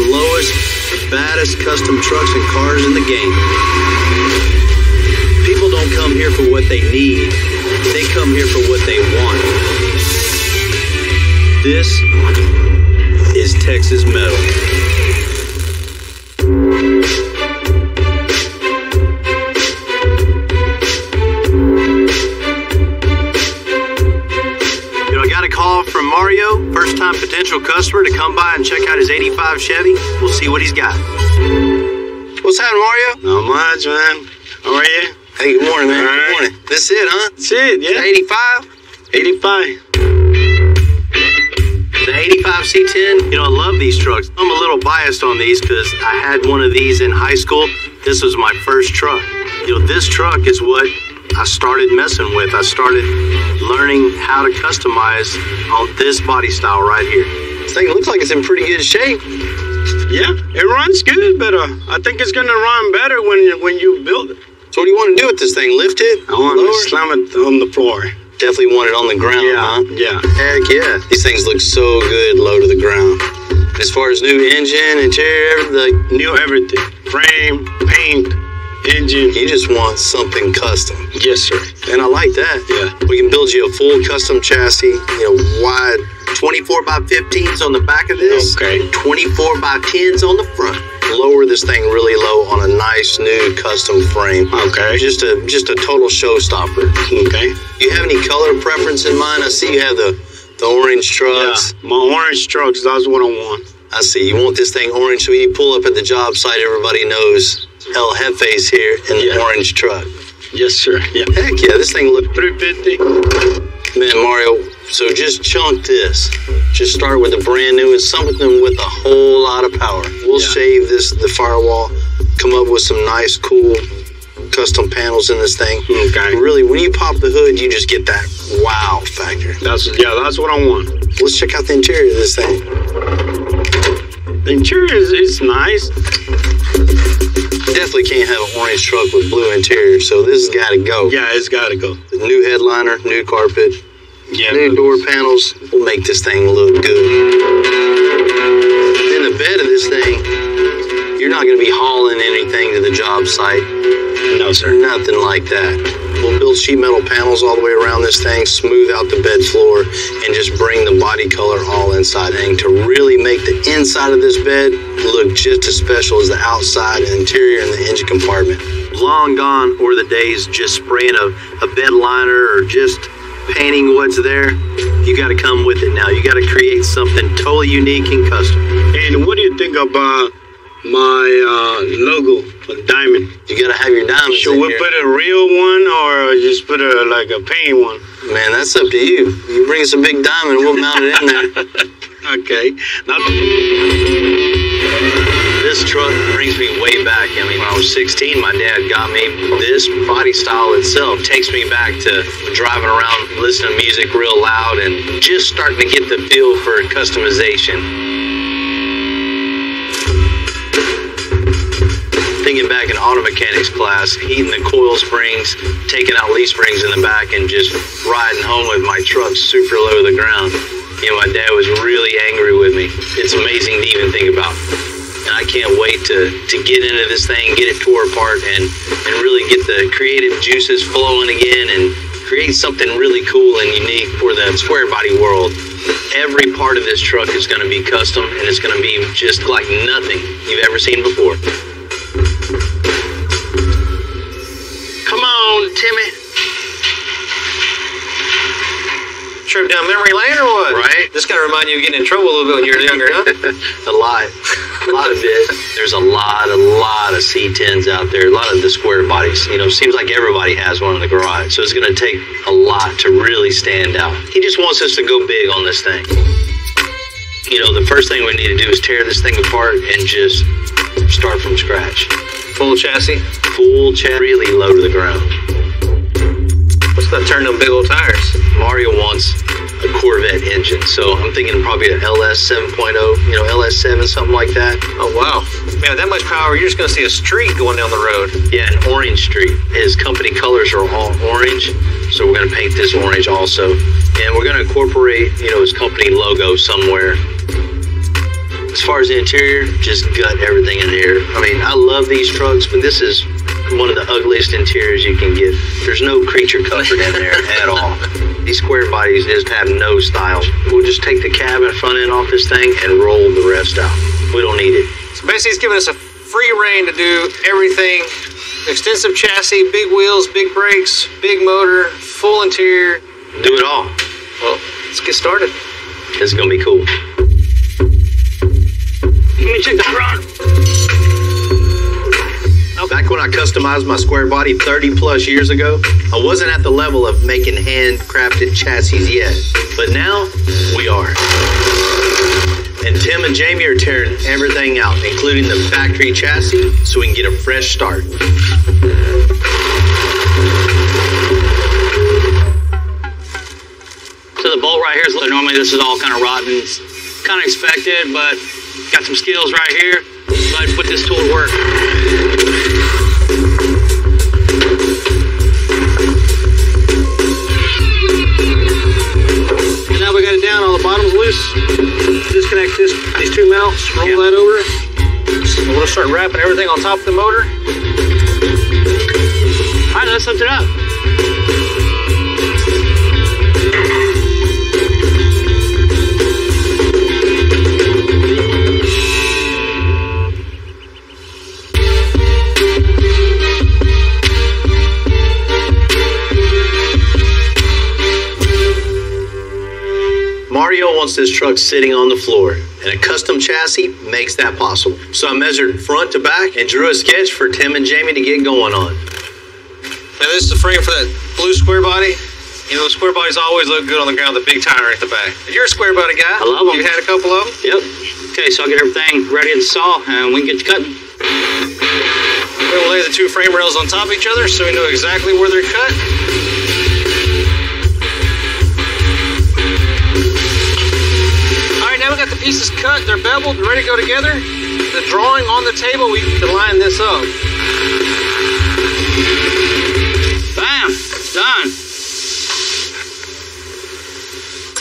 lowest, baddest custom trucks and cars in the game. People don't come here for what they need. They come here for what they want. This is Texas Metal. From Mario, first-time potential customer to come by and check out his 85 Chevy. We'll see what he's got. What's happening, Mario? Not much, man. How are you? Hey, good morning, man. All right. Good morning. This it, huh? That's it, yeah. 85? 85. The 85 C10, you know, I love these trucks. I'm a little biased on these because I had one of these in high school. This was my first truck. You know, this truck is what I started messing with. I started learning how to customize on this body style right here. This thing looks like it's in pretty good shape. Yeah, it runs good, but I think it's gonna run better when you build it. So what do you want to do with this thing? Lift it? I want to slam it on the floor. Definitely want it on the ground, huh? Yeah. Heck yeah. These things look so good low to the ground. As far as new engine, interior, everything, New everything. Frame, paint, engine. you just want something custom. Yes, sir. And I like that. Yeah. We can build you a full custom chassis, you know, wide 24 by 15s on the back of this. Okay. 24 by 10s on the front. Lower this thing really low on a nice new custom frame. Okay. Just a total showstopper. Okay. You have any color preference in mind? I see you have the orange trucks. Yeah, my orange trucks, that's what I want. I see. You want this thing orange so when you pull up at the job site, everybody knows El Jefe's here in the orange truck. Yes, sir. Yeah. Heck yeah, this thing looked 350. Man, Mario, so just chunk this. Just start with a brand new and something with a whole lot of power. We'll shave the firewall, come up with some nice, cool custom panels in this thing. Okay. Really, when you pop the hood, you just get that wow factor. That's what I want. Let's check out the interior of this thing. The interior is nice. Definitely can't have an orange truck with blue interior, so this has got to go. Yeah, it's got to go. The new headliner, new carpet, new door panels will make this thing look good. In the bed of this thing, you're not going to be hauling anything to the job site. No, sir. Nothing like that. We'll build sheet metal panels all the way around this thing, smooth out the bed floor, and just bring the body color all inside thing to really make the inside of this bed look just as special as the outside and interior and the engine compartment. Long gone are the days just spraying a bed liner or just painting what's there. You got to come with it now. You got to create something totally unique and custom. And what do you think about my logo, a diamond? You got to have your diamonds. Should we put a real one or just put like a paint one? Man, that's up to you. You bring us a big diamond, we'll mount it in there. Okay. This truck brings me way back. I mean, when I was 16, my dad got me. This body style itself takes me back to driving around, listening to music real loud, and just starting to get the feel for customization. Thinking back in auto mechanics class, heating the coil springs, taking out leaf springs in the back, and just riding home with my truck super low to the ground. You know, my dad was really angry with me. It's amazing to even think about. And I can't wait to get into this thing, get it tore apart, and really get the creative juices flowing again and create something really cool and unique for the square body world. Every part of this truck is going to be custom, and it's going to be just like nothing you've ever seen before. Come on, Timmy. Trip down memory lane or what? Right. This gotta remind you of getting in trouble a little bit when you were younger, huh? A lot of it. There's a lot of C10s out there, a lot of the square bodies. You know, seems like everybody has one in the garage, so it's gonna take a lot to really stand out. He just wants us to go big on this thing. You know, the first thing we need to do is tear this thing apart and just start from scratch. Full chassis? Full chassis, really low to the ground. What's that turn them big old tires? Mario wants a Corvette engine, so I'm thinking probably an LS 7.0, you know, LS7, something like that. Oh, wow. Man, with that much power, you're just going to see a street going down the road. Yeah, an orange street. His company colors are all orange, so we're going to paint this orange also. And we're going to incorporate, you know, his company logo somewhere. As far as the interior, just gut everything in here. I mean, I love these trucks, but this is one of the ugliest interiors you can get. There's no creature comfort in there at all. These square bodies just have no style. We'll just take the cab and front end off this thing and roll the rest out. We don't need it. So basically, he's giving us a free rein to do everything. Extensive chassis, big wheels, big brakes, big motor, full interior. Do it all. Well, let's get started. This is going to be cool. Let me check the front. Back when I customized my square body 30 plus years ago, I wasn't at the level of making handcrafted chassis yet. But now, we are. And Tim and Jamie are tearing everything out, including the factory chassis, so we can get a fresh start. So the bolt right here is, normally this is all kind of rotten. It's kind of expected, but got some skills right here. So I put this tool to work. Now we got it down, all the bottom's loose. Disconnect these two mounts, roll that over. So we'll start wrapping everything on top of the motor. All right, let's lift it up. Mario wants this truck sitting on the floor, and a custom chassis makes that possible. So I measured front to back and drew a sketch for Tim and Jamie to get going on. Now this is the frame for that blue square body. You know, square bodies always look good on the ground with a big tire at the back. You're a square body guy. I love them. You had a couple of them? Yep. Okay, so I'll get everything ready at the saw, and we can get to cutting. We'll lay the two frame rails on top of each other so we know exactly where they're cut. All right, now we got the pieces cut. They're beveled, ready to go together. The drawing on the table, we can line this up. Bam! Done.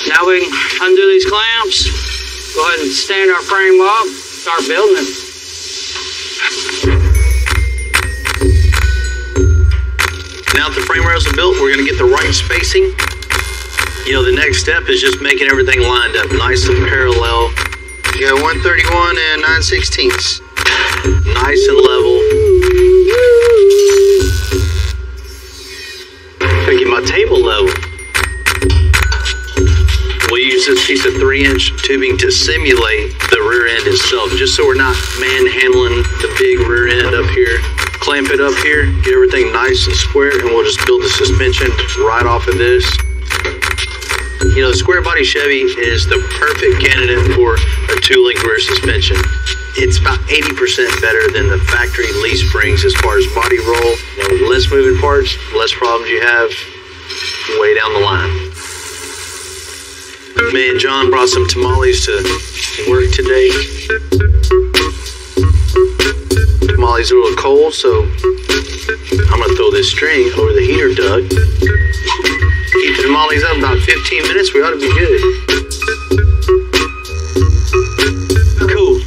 Now we can undo these clamps, go ahead and stand our frame up, start building it. Now that the frame rails are built, we're gonna get the right spacing. You know, the next step is just making everything lined up nice and parallel. You got 131 and 9/16. Nice and level. Gotta get my table level. We'll use this piece of 3-inch tubing to simulate the rear end itself, just so we're not manhandling the big rear end up here. Clamp it up here, get everything nice and square, and we'll just build the suspension right off of this. You know, the square body Chevy is the perfect candidate for a 2-link rear suspension. It's about 80% better than the factory leaf springs as far as body roll. You know, less moving parts, less problems you have way down the line. Me and John brought some tamales to work today. Tamales are a little cold, so I'm gonna throw this string over the heater duct. Keep the tamales up about 15 minutes, we ought to be good. Cool.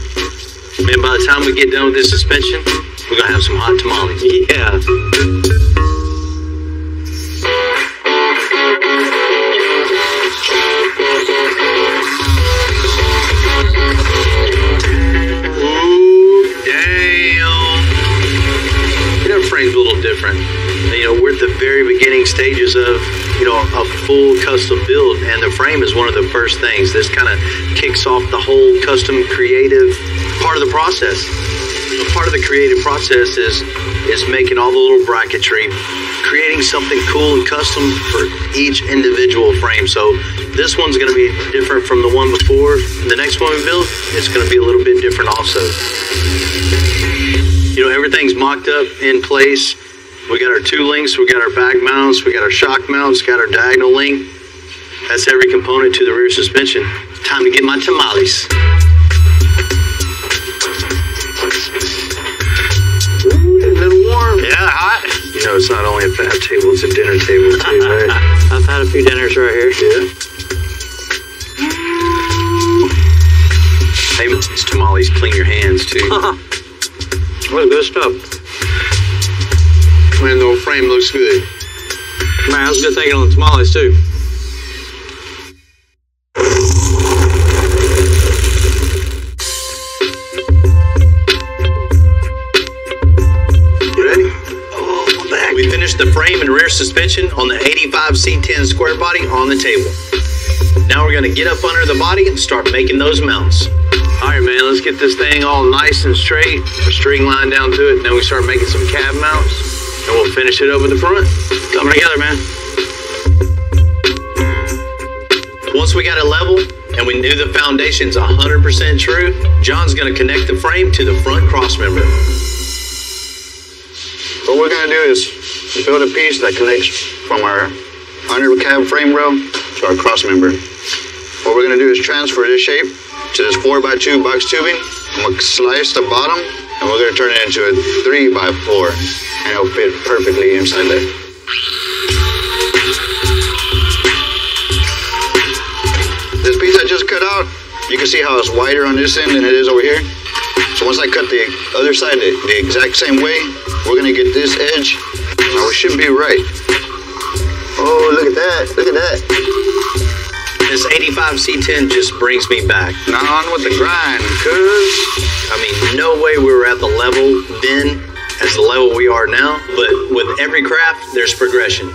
Man, by the time we get done with this suspension, we're gonna have some hot tamales. Yeah. Frame's a little different. You know, we're at the very beginning stages of, you know, a full custom build, and the frame is one of the first things. This kind of kicks off the whole custom creative part of the process. Part of the creative process is making all the little bracketry, creating something cool and custom for each individual frame. So this one's going to be different from the one before. The next one we build, it's going to be a little bit different also. You know, everything's mocked up in place. We got our 2 links, we got our back mounts, we got our shock mounts, got our diagonal link. That's every component to the rear suspension. Time to get my tamales. Ooh, a little warm. Yeah, hot. You know, it's not only a fat table, it's a dinner table too, right? I've had a few dinners right here. Yeah. Hey, these tamales, clean your hands too. What good stuff. Man, the old frame looks good. Man, that was good thinking on the tamales too. You ready? Oh, my back. We finished the frame and rear suspension on the 85 C10 square body on the table. Now we're gonna get up under the body and start making those mounts. All right, man, let's get this thing all nice and straight. A string line down to it, and then we start making some cab mounts, and we'll finish it over the front. Coming together, man. Once we got it level, and we knew the foundation's 100% true, John's gonna connect the frame to the front cross member. What we're gonna do is build a piece that connects from our under cab frame rail to our cross member. What we're gonna do is transfer this shape to this 4x2 box tubing. I'm gonna slice the bottom, and we're gonna turn it into a 3x4, and it'll fit perfectly inside there. This piece I just cut out, you can see how it's wider on this end than it is over here. So once I cut the other side the exact same way, we're gonna get this edge. Now we should be right. Oh, look at that! Look at that! This 85 C10 just brings me back. Now on with the grind, cuz. I mean, no way we were at the level then as the level we are now, but with every craft, there's progression.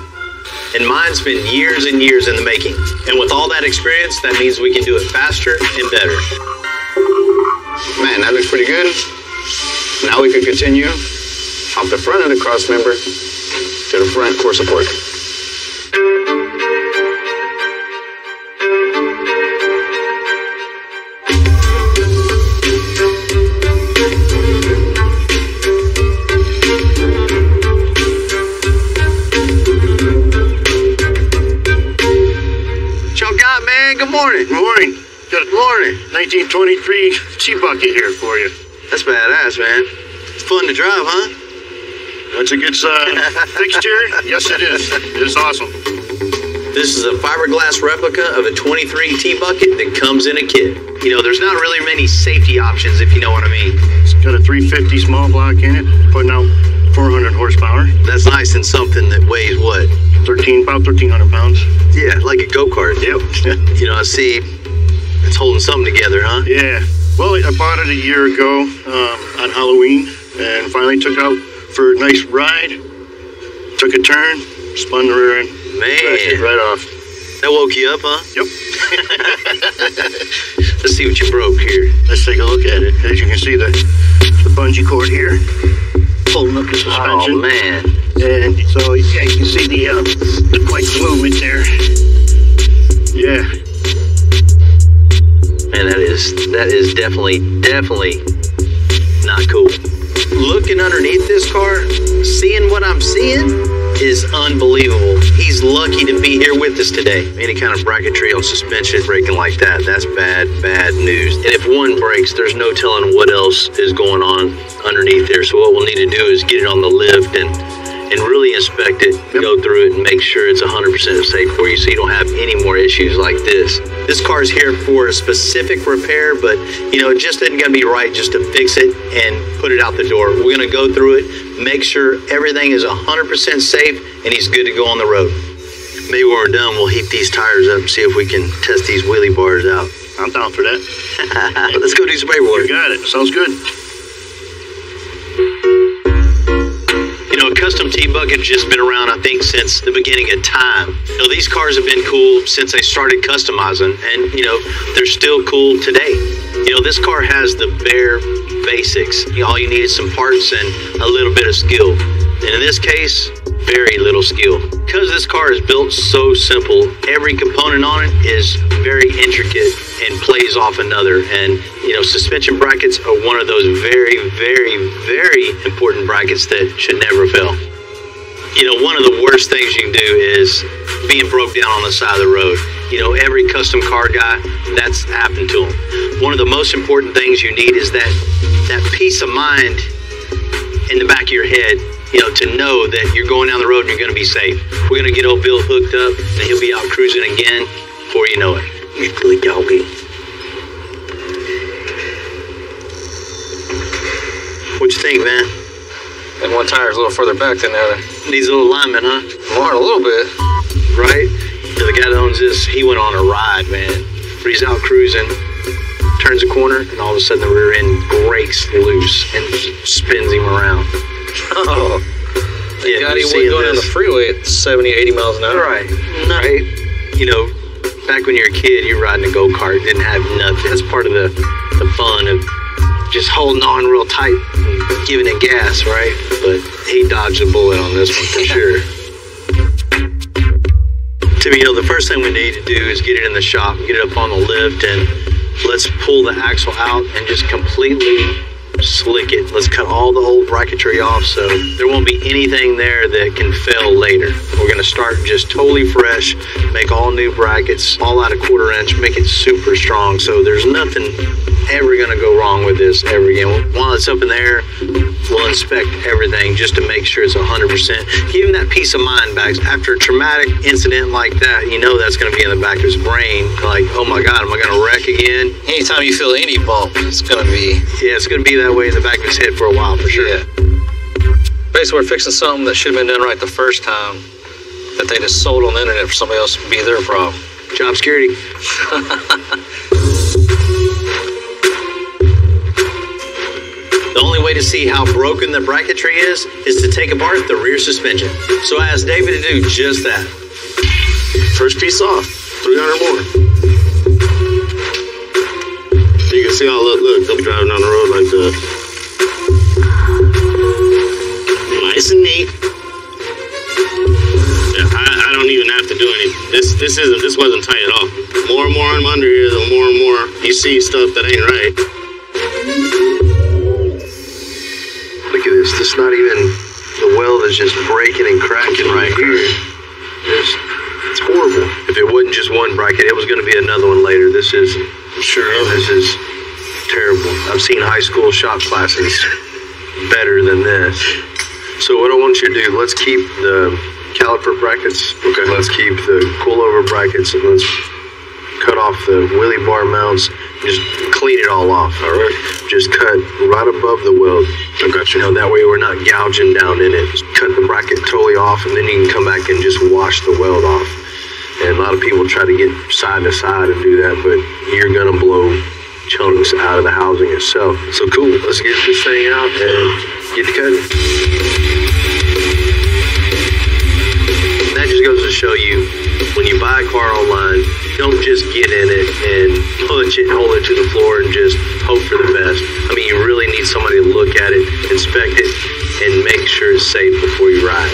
And mine's been years and years in the making. And with all that experience, that means we can do it faster and better. Man, that looks pretty good. Now we can continue off the front of the cross member to the front core support. Good morning. Good morning. Good morning. 1923 T-Bucket here for you. That's badass, man. It's fun to drive, huh? That's a good fixture. Yes, it is. It is awesome. This is a fiberglass replica of a 23 T-Bucket that comes in a kit. You know, there's not really many safety options, if you know what I mean. It's got a 350 small block in it, putting out 400 horsepower. That's nice in something that weighs what? About 1,300 pounds. Yeah, like a go-kart. Yep. You know, I see it's holding something together, huh? Yeah. Well, I bought it a year ago on Halloween and finally took out for a nice ride. Took a turn, spun the rear end. Man. Crashed it right off. That woke you up, huh? Yep. Let's see what you broke here. Let's take a look at it. As you can see, the bungee cord here, holding up the suspension. Oh, man. And so, yeah, you can see the quite the movement there. Yeah. Man, that is definitely not cool. Looking underneath this car, seeing what I'm seeing is unbelievable. He's lucky to be here with us today. Any kind of bracketry on suspension breaking like that, that's bad news. And if one breaks, there's no telling what else is going on underneath there. So what we'll need to do is get it on the lift and really inspect it, go through it, and make sure it's 100% safe for you so you don't have any more issues like this. This car's here for a specific repair, but you know, it just isn't gonna be right just to fix it and put it out the door. We're gonna go through it, make sure everything is 100% safe, and he's good to go on the road. Maybe when we're done, we'll heat these tires up and see if we can test these wheelie bars out. I'm down for that. Let's go do some paperwork. You got it. Sounds good. You know, a custom T-Bucket's just been around, I think, since the beginning of time. You know, these cars have been cool since they started customizing, and, you know, they're still cool today. You know, this car has the bare basics. You know, all you need is some parts and a little bit of skill. And in this case, very little skill. Because this car is built so simple, every component on it is very intricate and plays off another. And, you know, suspension brackets are one of those very important brackets that should never fail. You know, one of the worst things you can do is being broke down on the side of the road. You know, every custom car guy, that's happened to him. One of the most important things you need is that peace of mind in the back of your head, you know, to know that you're going down the road and you're going to be safe. We're going to get old Bill hooked up, and he'll be out cruising again before you know it. Usually doggy. What you think, man? And one tire's a little further back than the other. Needs a little alignment, huh? More, a little bit. Right? The guy that owns this, he went on a ride, man. He's out cruising, turns a corner, and all of a sudden the rear end breaks loose and spins him around. Oh. Yeah, God, he wasn't going down the freeway at 70, 80 miles an hour. Right. You know, back when you were a kid, you were riding a go-kart, didn't have nothing. That's part of the fun of just holding on real tight and giving it gas, right? But he dodged a bullet on this one for sure. Timmy, you know, the first thing we need to do is get it in the shop, get it up on the lift, and let's pull the axle out and just completely slick it. Let's cut all the old bracketry off so there won't be anything there that can fail later. We're going to start just totally fresh, make all new brackets, all out of 1/4 inch, make it super strong so there's nothing ever going to go wrong with this ever again. While it's up in the air, we'll inspect everything just to make sure it's 100%. Give him that peace of mind back. After a traumatic incident like that, you know that's going to be in the back of his brain. Like, oh my God, am I going to wreck again? Anytime you feel any bump, it's going to be... Yeah, it's going to be that way in the back of his head for a while, for sure. Yeah. Basically, we're fixing something that should have been done right the first time that they just sold on the internet for somebody else to be their problem. Job security. The only way to see how broken the bracketry is to take apart the rear suspension. So I asked David to do just that. First piece off, 300 more. You can see all, look, they'll be driving down the road like that. Nice and neat. Yeah, I don't even have to do anything. This wasn't tight at all. The more and more I'm under here, the more and more you see stuff that ain't right. Look at this. This not even, the weld is just breaking and cracking right here. It's horrible. If it wasn't just one bracket, it was going to be another one later. This is terrible. I've seen high school shop classes better than this. So what I want you to do, let's keep the caliper brackets. Okay. Let's keep the coilover brackets, and let's cut off the wheelie bar mounts. Just clean it all off. All right. Just cut right above the weld. I got you. That way we're not gouging down in it. Just cut the bracket totally off, and then you can come back and just wash the weld off. And a lot of people try to get side to side and do that, but you're gonna blow chunks out of the housing itself. So cool. Let's get this thing out and get to cutting. That just goes to show you, when you buy a car online, don't just get in it and punch it, hold it to the floor, and just hope for the best. I mean, you really need somebody to look at it, inspect it, and make sure it's safe before you ride.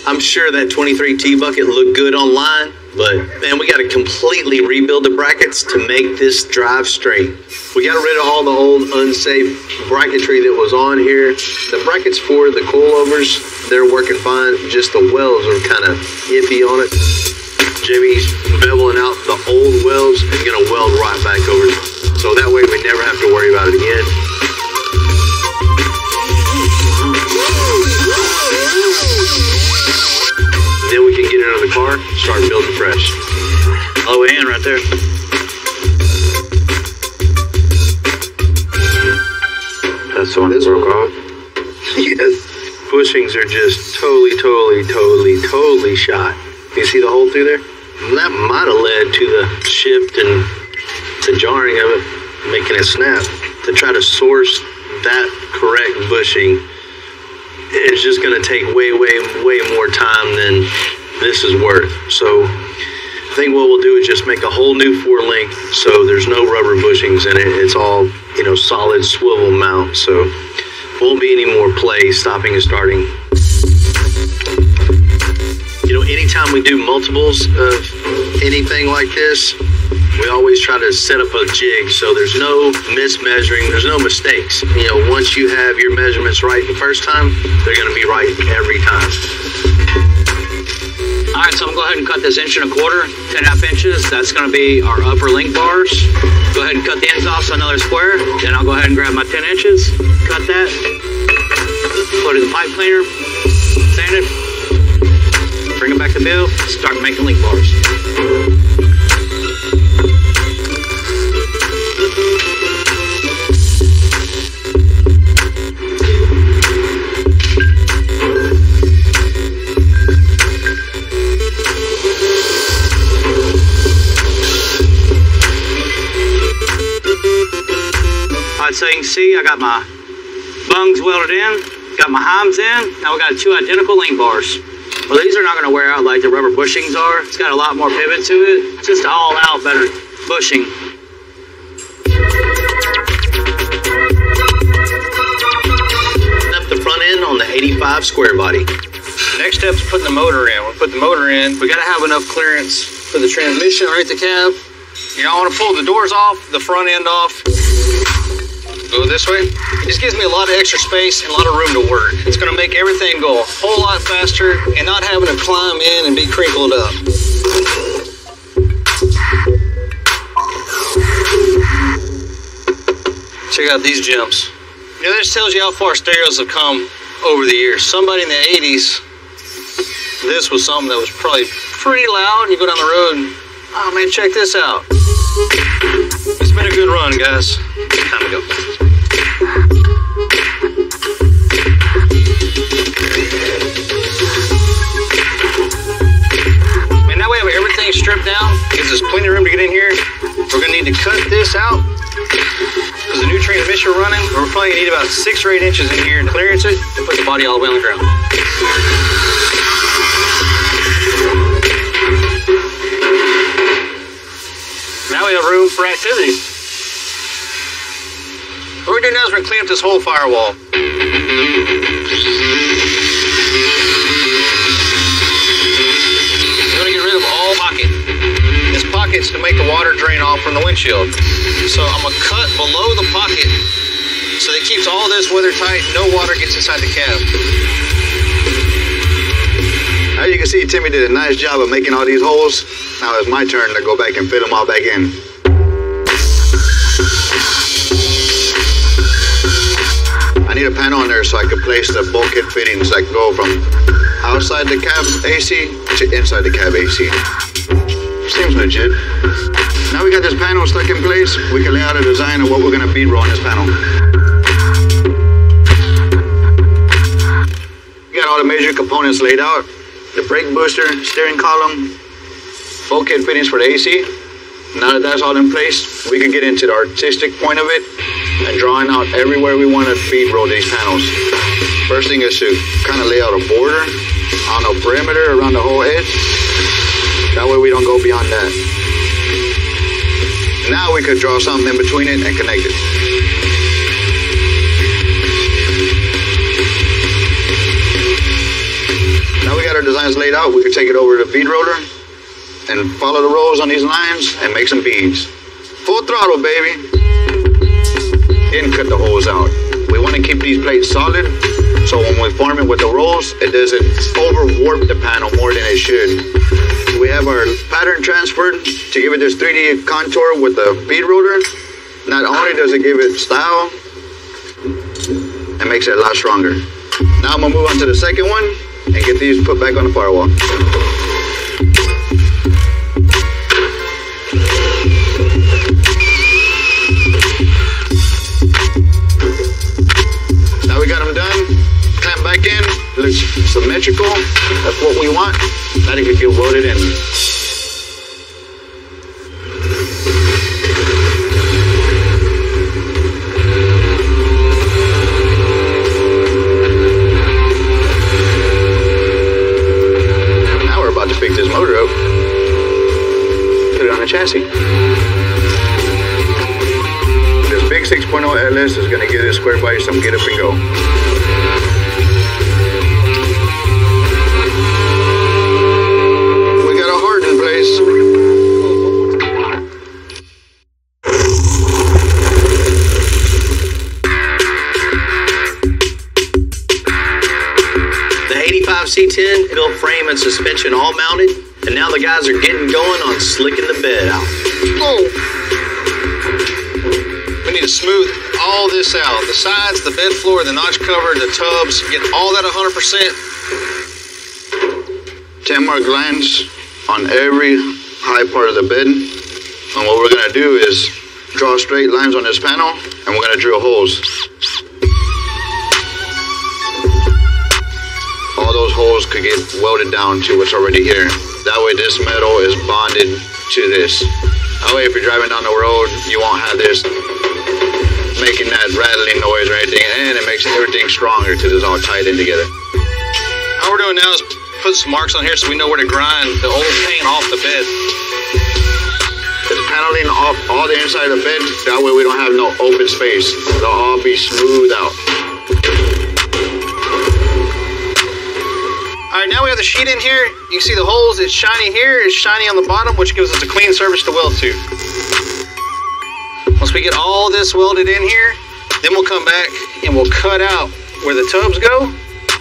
I'm sure that 23T bucket looked good online, but man, we got to completely rebuild the brackets to make this drive straight. We got rid of all the old unsafe bracketry that was on here. The brackets for the coilovers, they're working fine. Just the welds are kind of iffy on it. Jimmy's beveling out the old welds and gonna weld right back over. So that way we never have to worry about it again. Then we can get into the car, start building fresh. All the way in right there. That's the one that broke off. Yes. Bushings are just totally shot. You see the hole through there? That might have led to the shift and the jarring of it, making it snap. To try to source that correct bushing, it's just going to take way more time than this is worth. So I think what we'll do is just make a whole new 4-link, so there's no rubber bushings in it. It's all, solid swivel mount, so won't be any more play stopping and starting. Anytime we do multiples of anything like this, we always try to set up a jig so there's no mismeasuring, there's no mistakes. Once you have your measurements right the first time, they're going to be right every time. All right, so I'm going to go ahead and cut this 1 1/4, 10.5 inches. That's going to be our upper link bars. Go ahead and cut the ends off so another square. Then I'll go ahead and grab my 10 inches, cut that, put it in the pipe cleaner, sand it, bring it back to mill, start making link bars. So you can see I got my bungs welded in, got my heims in. Now we got 2 identical link bars. Well, these are not going to wear out like the rubber bushings are. It's got a lot more pivot to it. It's just all out better bushing. Up the front end on the 85 square body. Next step is putting the motor in. We'll put the motor in. We got to have enough clearance for the transmission right at the cab. I want to pull the doors off, the front end off. Go this way. It just gives me a lot of extra space and a lot of room to work. It's going to make everything go a whole lot faster and not having to climb in and be crinkled up. Check out these jumps. This tells you how far stereos have come over the years. Somebody in the 80s, this was something that was probably pretty loud. You go down the road and, oh man, check this out. It's been a good run, guys. Time to go. Man, that way running. We're probably gonna need about 6 or 8 inches in here to clearance it and put the body all the way on the ground. Now we have room for activity. What we're doing now is we're gonna clean up this whole firewall. We're gonna get rid of all pocket. This pocket's to make the water drain off from the windshield. So I'm gonna cut below the pocket so that it keeps all this weather tight, no water gets inside the cab. As you can see, Timmy did a nice job of making all these holes. Now it's my turn to go back and fit them all back in. I need a panel on there so I can place the bulkhead fittings that go from outside the cab AC to inside the cab AC. Seems legit. Now we got this panel stuck in place, we can lay out a design of what we're gonna bead roll on this panel. We got all the major components laid out. The brake booster, steering column, bulkhead fittings for the AC. Now that that's all in place, we can get into the artistic point of it and drawing out everywhere we want to bead roll these panels. First thing is to kind of lay out a border on the perimeter around the whole edge. That way we don't go beyond that. Now we could draw something in between it and connect it. Now we got our designs laid out, we could take it over to the bead roller and follow the rolls on these lines and make some beads. Full throttle, baby. Didn't cut the holes out. We want to keep these plates solid, so when we form it with the rolls, it doesn't over warp the panel more than it should. We have our pattern transferred to give it this 3D contour with the bead roller. Not only does it give it style, it makes it a lot stronger. Now I'm gonna move on to the second one and get these put back on the firewall. Now we got them done, clamp back in, looks symmetrical, that's what we want. Now they can get loaded in. Now we're about to pick this motor up, put it on the chassis. This big 6.0 LS is going to give this square body some get up and go. We got a heart in place. The 85 C10 built frame and suspension all mounted, and now the guys are getting going on slicking the bed out. Oh. We need to smooth all this out. The sides, the bed floor, the notch cover, the tubs, get all that 100%. 10 mark lines on every high part of the bed. And what we're gonna do is draw straight lines on this panel, and we're gonna drill holes. All those holes could get welded down to what's already here. That way this metal is bonded to this. That way if you're driving down the road, you won't have this making that rattling noise or anything, and it makes everything stronger because it's all tied in together. All we're doing now is put some marks on here so we know where to grind the old paint off the bed. It's paneling off all the inside of the bed, that way we don't have no open space. They'll all be smoothed out. Alright, now we have the sheet in here. You can see the holes, it's shiny here, it's shiny on the bottom, which gives us a clean surface to weld to. Once we get all this welded in here, then we'll come back and we'll cut out where the tubs go.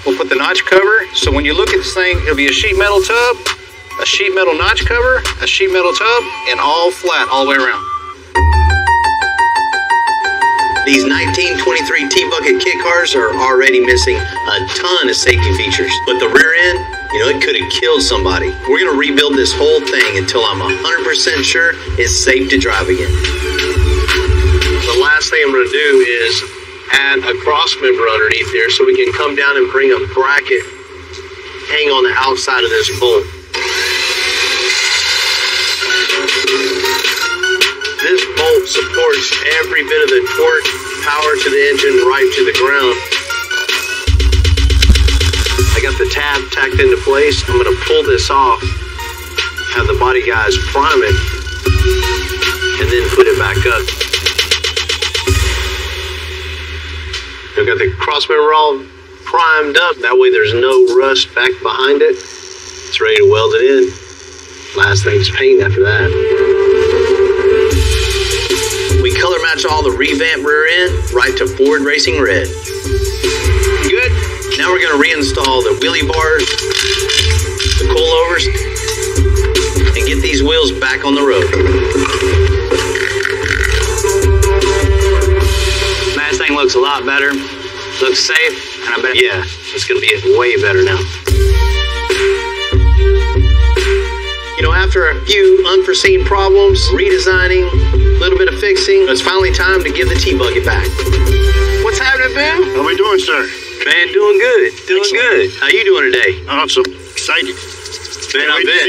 We'll put the notch cover, so when you look at this thing, it'll be a sheet metal tub, a sheet metal notch cover, a sheet metal tub, and all flat all the way around. These 1923 T-Bucket kit cars are already missing a ton of safety features, but the rear end, it could have killed somebody. We're gonna rebuild this whole thing until I'm 100% sure it's safe to drive again. The last thing I'm going to do is add a cross member underneath there so we can come down and bring a bracket, hang on the outside of this bolt. This bolt supports every bit of the torque power to the engine right to the ground. I got the tab tacked into place. I'm going to pull this off, have the body guys prime it, and then put it back up. I've got the crossmember all primed up. That way there's no rust back behind it. It's ready to weld it in. Last thing's paint after that. We color match all the revamped rear end right to Ford Racing Red. Good. Now we're going to reinstall the wheelie bars, the coilovers, and get these wheels back on the road. Man, this thing looks a lot better. Looks safe, and I bet. Yeah, it's going to be way better now. You know, after a few unforeseen problems, redesigning, a little bit of fixing, it's finally time to give the T-Bucket back. What's happening, Bill? How we doing, sir? Man, doing good. Doing good. How you doing today? Awesome. Excited. Man, I bet.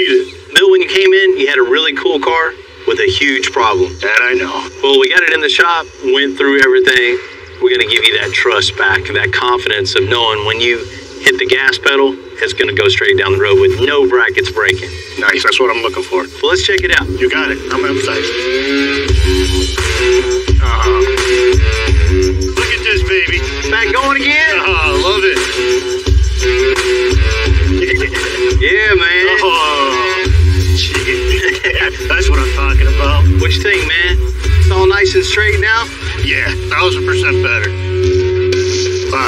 Bill, when you came in, you had a really cool car with a huge problem. That I know. Well, we got it in the shop, went through everything. We're going to give you that trust back, that confidence of knowing when you hit the gas pedal, it's going to go straight down the road with no brackets breaking. Nice, that's what I'm looking for. Well, let's check it out. You got it. I'm excited. Look at this, baby. Back going again? Love it. Yeah, man. That's what I'm talking about. What you think, man? It's all nice and straight now? Yeah, 1000% better.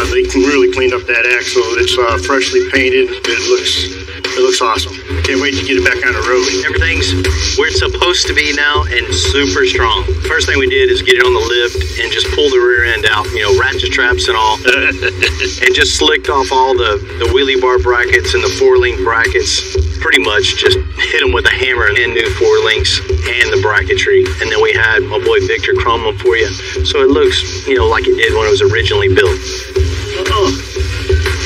They really cleaned up that axle. It's freshly painted. It looks awesome. Can't wait to get it back on the road. Everything's where it's supposed to be now and super strong. First thing we did is get it on the lift and just pull the rear end out, you know, ratchet straps and all. And just slicked off all the wheelie bar brackets and the 4-link brackets. Pretty much just hit them with a hammer and new 4 links and the bracketry. And then we had my boy Victor chrome them for you. So it looks, you know, like it did when it was originally built.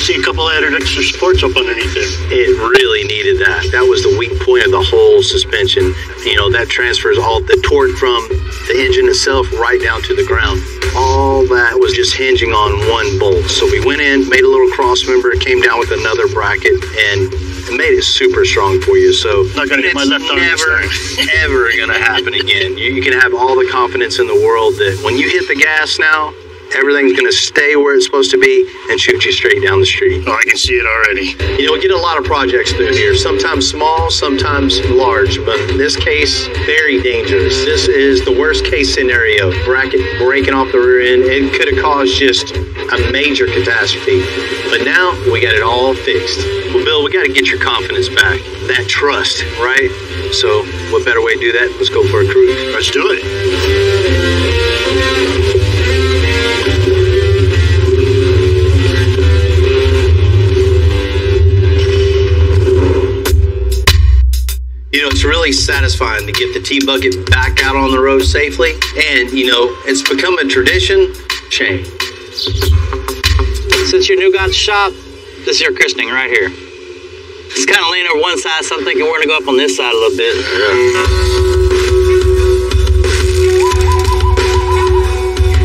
See a couple added extra supports up underneath there. It really needed that. That was the weak point of the whole suspension. You know, that transfers all the torque from the engine itself right down to the ground. All that was just hinging on one bolt. So we went in, made a little cross member, came down with another bracket, and it made it super strong for you. So not gonna hit my left arm. Never, ever gonna happen again. You can have all the confidence in the world that when you hit the gas now, everything's going to stay where it's supposed to be and shoot you straight down the street. Oh, I can see it already. You know, we get a lot of projects through here, sometimes small, sometimes large, but in this case, very dangerous. This is the worst case scenario. Bracket breaking off the rear end. It could have caused just a major catastrophe. But now we got it all fixed. Well, Bill, we got to get your confidence back. That trust, right? So what better way to do that? Let's go for a cruise. Let's do it. You know, it's really satisfying to get the T-Bucket back out on the road safely. And, you know, it's become a tradition. Shame. Since you're new guy at the shop, this is your christening right here. It's kind of laying over one side, so I'm thinking we're going to go up on this side a little bit.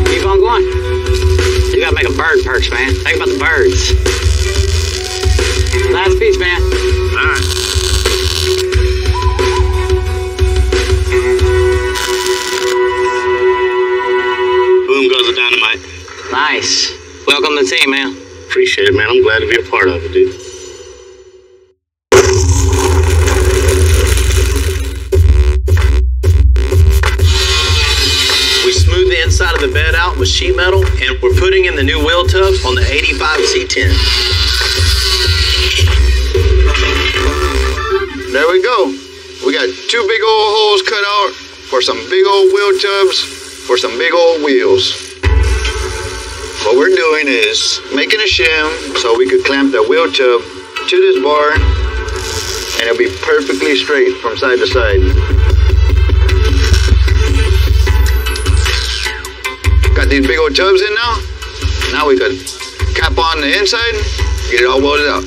Keep on going. You got to make a bird perch, man. Think about the birds. Last piece, man. All right. Boom goes the dynamite. Nice. Welcome to the team, man. Appreciate it, man. I'm glad to be a part of it, dude. We smoothed the inside of the bed out with sheet metal, and we're putting in the new wheel tubs on the 85 C10. There we go. We got 2 big old holes cut out for some big old wheel tubs for some big old wheels. What we're doing is making a shim so we could clamp the wheel tub to this bar and it'll be perfectly straight from side to side. Got these big old tubs in now. Now we could cap on the inside, get it all welded out.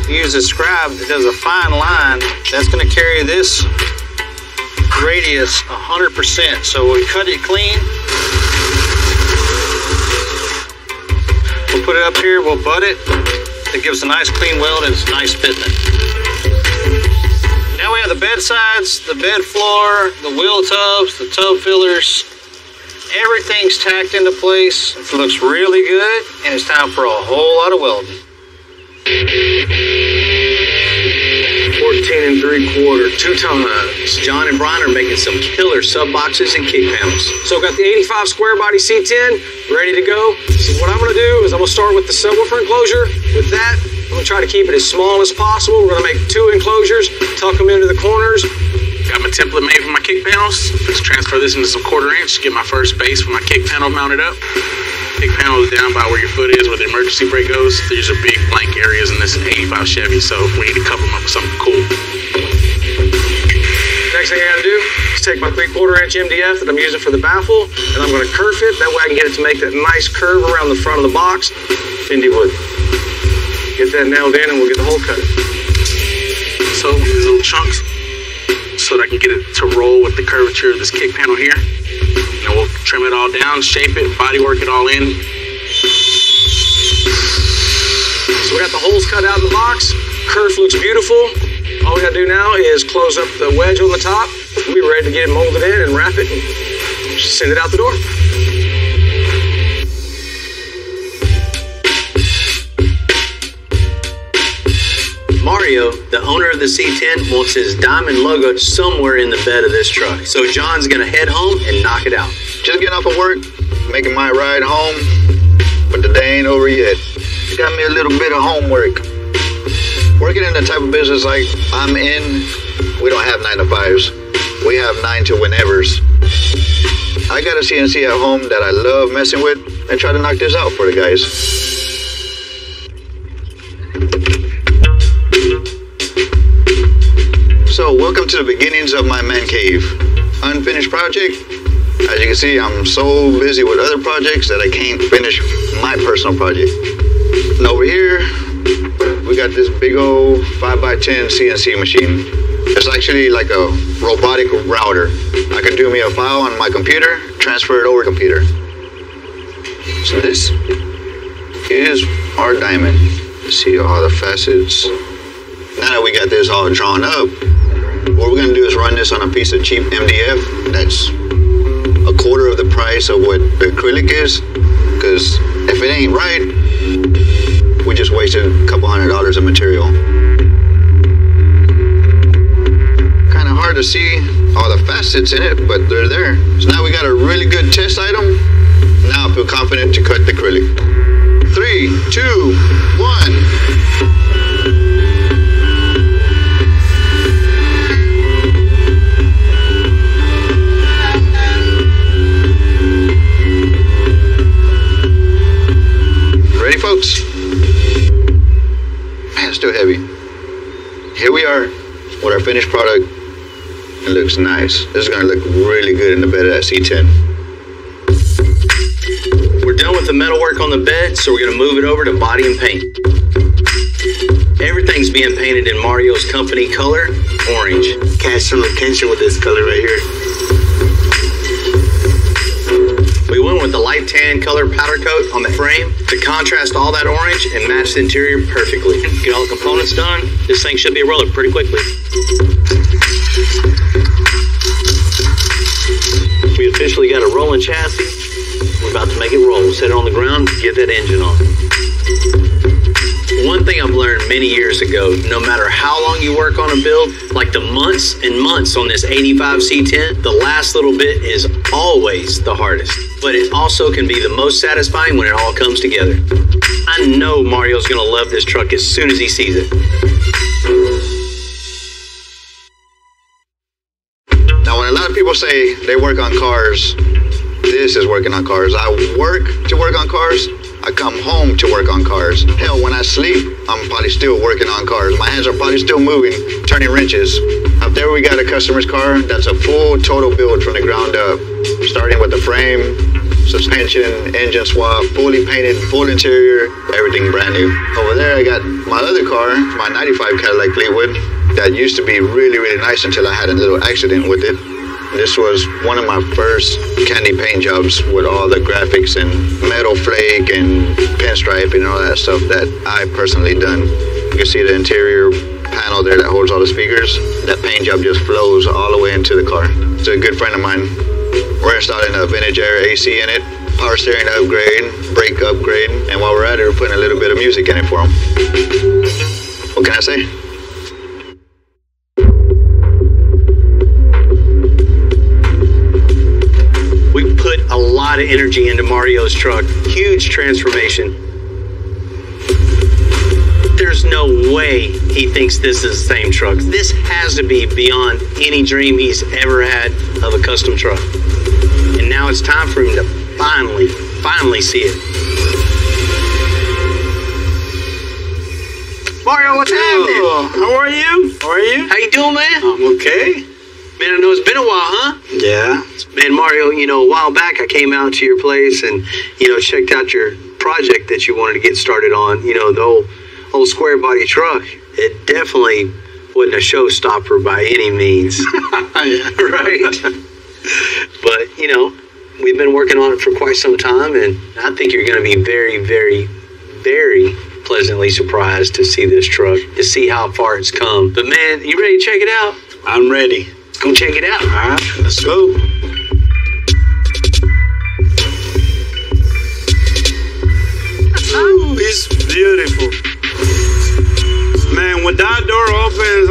Use a scribe that does a fine line. That's going to carry this radius 100%. So we cut it clean. We'll put it up here, we'll butt it. It gives a nice clean weld and it's nice fitment. Now we have the bed sides, the bed floor, the wheel tubs, the tub fillers. Everything's tacked into place. It looks really good, and it's time for a whole lot of welding. 14 3/4, 2 tons. John and Brian are making some killer sub boxes and kick panels. So got the 85 square body C10 ready to go. So what I'm gonna do is I'm gonna start with the subwoofer enclosure. With that, I'm gonna try to keep it as small as possible. We're gonna make 2 enclosures, tuck them into the corners. Got my template made for my kick panels. Let's transfer this into some 1/4 inch, get my first base for my kick panel mounted up. Kick panel is down by where your foot is, where the emergency brake goes. These are big blank areas in this 85 Chevy, so we need to cover them up with something cool. Next thing I gotta do is take my 3/4 inch MDF that I'm using for the baffle, and I'm gonna kerf it. That way I can get it to make that nice curve around the front of the box. Fendi wood. Get that nailed in and we'll get the hole cut. So these little chunks, so that I can get it to roll with the curvature of this kick panel here. And we'll trim it all down, shape it, body work it all in. So we got the holes cut out in the box. Kerf looks beautiful. All we gotta do now is close up the wedge on the top. We're ready to get it molded in and wrap it and send it out the door. Mario, the owner of the C10, wants his diamond logo somewhere in the bed of this truck. So John's gonna head home and knock it out. Just getting off of work, making my ride home, but the day ain't over yet. Got me a little bit of homework. Working in the type of business like I'm in, we don't have 9 to 5s. We have 9 to whenevers. I got a CNC at home that I love messing with and try to knock this out for the guys. So welcome to the beginnings of my man cave. Unfinished project. As you can see, I'm so busy with other projects that I can't finish my personal project. And over here, we got this big old 5x10 CNC machine. It's actually like a robotic router. I can do me a file on my computer, transfer it over computer. So this is our diamond. See all the facets. Now that we got this all drawn up, what we're gonna do is run this on a piece of cheap MDF that's 1/4 of the price of what the acrylic is. Because if it ain't right, we just wasted a couple $100 of material. Kind of hard to see all the facets in it, but they're there. So now we got a really good test item. Now I feel confident to cut the acrylic. 3, 2, 1. Ready, folks? Man, it's still heavy. Here we are with our finished product. It looks nice. This is gonna look really good in the bed of that C10. We're done with the metal work on the bed, so we're gonna move it over to body and paint. Everything's being painted in Mario's company color, orange. Catch some attention with this color right here. We went with the light tan color powder coat on the frame to contrast all that orange and match the interior perfectly. Get all the components done. This thing should be a roller pretty quickly. We officially got a rolling chassis. We're about to make it roll. Set it on the ground, get that engine on. One thing I've learned many years ago, no matter how long you work on a build, like the months and months on this 85 C10, the last little bit is always the hardest. But it also can be the most satisfying when it all comes together. I know Mario's gonna love this truck as soon as he sees it. Now, when a lot of people say they work on cars, this is working on cars. I work to work on cars. I come home to work on cars. Hell, when I sleep, I'm probably still working on cars. My hands are probably still moving, turning wrenches. Up there we got a customer's car. That's a full total build from the ground up. Starting with the frame, suspension, engine swap, fully painted, full interior, everything brand new. Over there I got my other car, my 95 Cadillac Fleetwood. That used to be really, really nice until I had a little accident with it. This was one of my first candy paint jobs with all the graphics and metal flake and pinstripe and all that stuff that I personally done. You can see the interior panel there that holds all the speakers. That paint job just flows all the way into the car. It's a good friend of mine. We're installing a vintage air AC in it, power steering upgrade, brake upgrade, and while we're at it, we're putting a little bit of music in it for him. What can I say? We put a lot of energy into Mario's truck. Huge transformation. There's no way he thinks this is the same truck. This has to be beyond any dream he's ever had of a custom truck. And now it's time for him to finally see it. Mario, what's happening? How are you? How you doing, man? I'm okay. Man, I know it's been a while, huh? Yeah. Man, Mario, a while back I came out to your place and, checked out your project that you wanted to get started on, the old square body truck. It definitely wasn't a showstopper by any means. Right? But, we've been working on it for quite some time, and I think you're going to be very, very, very pleasantly surprised to see this truck, to see how far it's come. But, man, you ready to check it out? I'm ready. Let's go check it out. All right, let's go. Ooh, it's beautiful. Man, when that door opens,